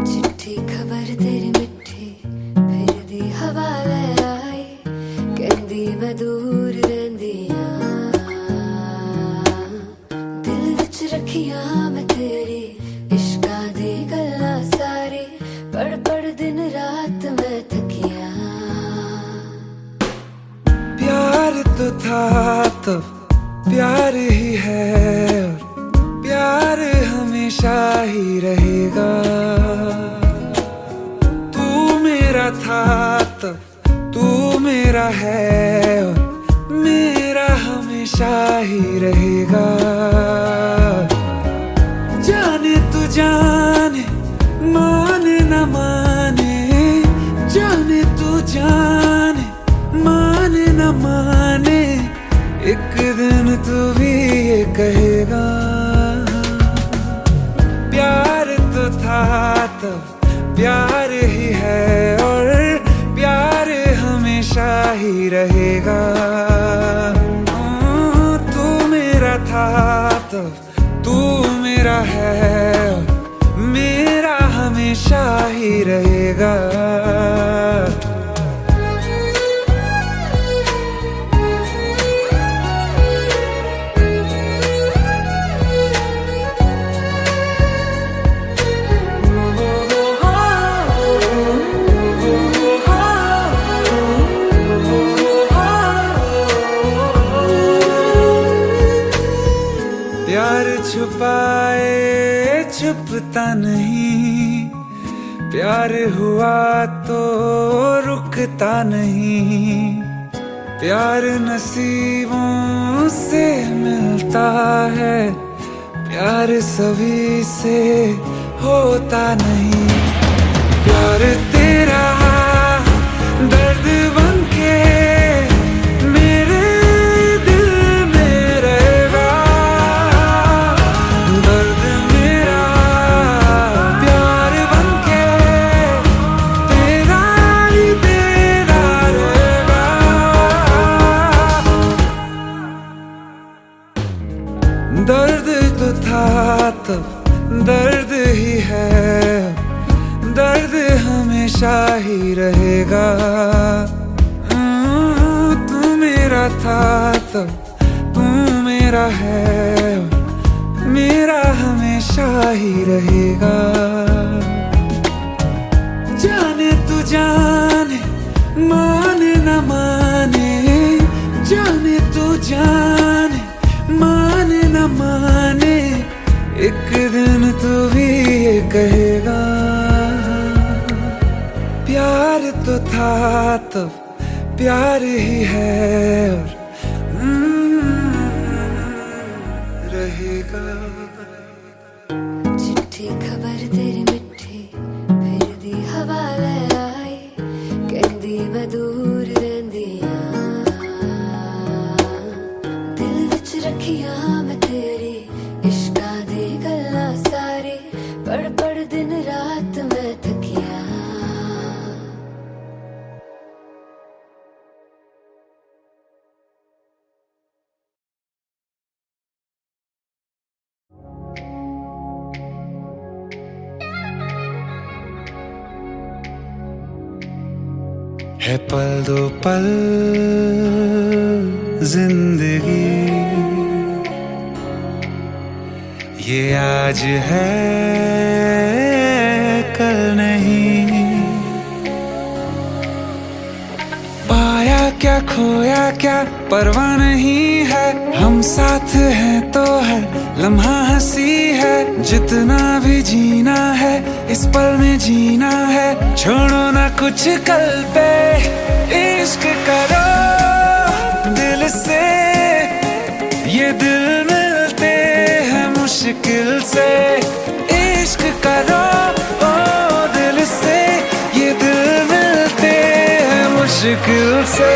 चिट्ठी खबर तेरी मिठी फिर दी हवा ले आई, कहंदी मैं दूर रहिंदियां, दिल विच रखियां मैं तेरी इश्कां दी गल्लां सारी, पढ़ पढ़ दिन रात मैं थकियां। प्यार तो था तो प्यार ही है, और प्यार हमेशा ही रहेगा। तू मेरा था तो तू मेरा है, और मेरा हमेशा ही रहेगा। जाने तू जाने माने न माने, जाने तू जाने माने न माने, एक दिन तू भी ये कहेगा। प्यार तो था तो प्यार ही है, और प्यार हमेशा ही रहेगा। तू मेरा था तो तू मेरा है, और मेरा हमेशा ही रहेगा। प्यार छुपाए छुपता नहीं, प्यार हुआ तो रुकता नहीं। प्यार नसीबों से मिलता है, प्यार सभी से होता नहीं। प्यार तेरा दर्द बनके मेरे दिल में रहेगा, दर्द मेरा प्यार बनके तेरा ही तेरा रहेगा। दर्द तो था तब दर्द ही है, दर्द हमेशा ही रहेगा। तू मेरा मेरा था तो तू मेरा है, मेरा हमेशा ही रहेगा। जाने तू जाने, माने न माने, जाने तू जाने, माने न माने, एक दिन तू भी ये कहेगा। प्यार तो था तो प्यार ही है और रहेगा। चिट्ठी खबर तेरी मिठी फिर दी हवा ले आई, कहंदी मैं दूर रहंदियां, दिल विच रखियां मैं तेरी इश्कां दी गल्लां सारी, पढ़ पढ़ दिन रात मैं थकियां। है पल दो पल जिंदगी, ये आज है कल नहीं। पाया क्या खोया क्या परवाह नहीं है, हम साथ हैं तो है लम्हा हंसी है। जितना भी जीना है इस पल में जीना है, छोड़ो ना कुछ कल पे, इश्क करो दिल से। ये दिल मिलते हैं मुश्किल से, इश्क करो ओ दिल से। ये दिल मिलते हैं मुश्किल से।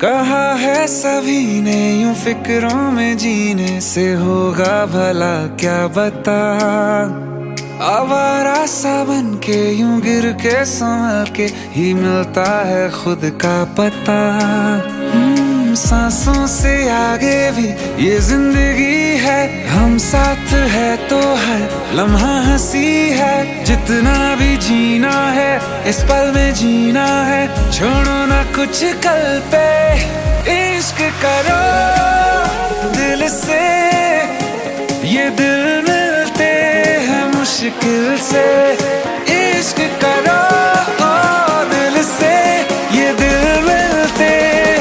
कहा है सभी ने यूं फिक्रों में जीने से होगा भला क्या बता। आवारा सा बन के यूं गिर के संभल के ही मिलता है खुद का पता। सांसों से आगे भी ये जिंदगी है, हम साथ है तो है लम्हा हंसी है। जितना भी जीना है इस पल में जीना है, छोड़ो ना कुछ कल पे, इश्क करो दिल से। ये दिल मिलते हैं मुश्किल से, इश्क करो ओ दिल से। ये दिल मिलते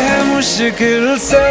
हैं मुश्किल से।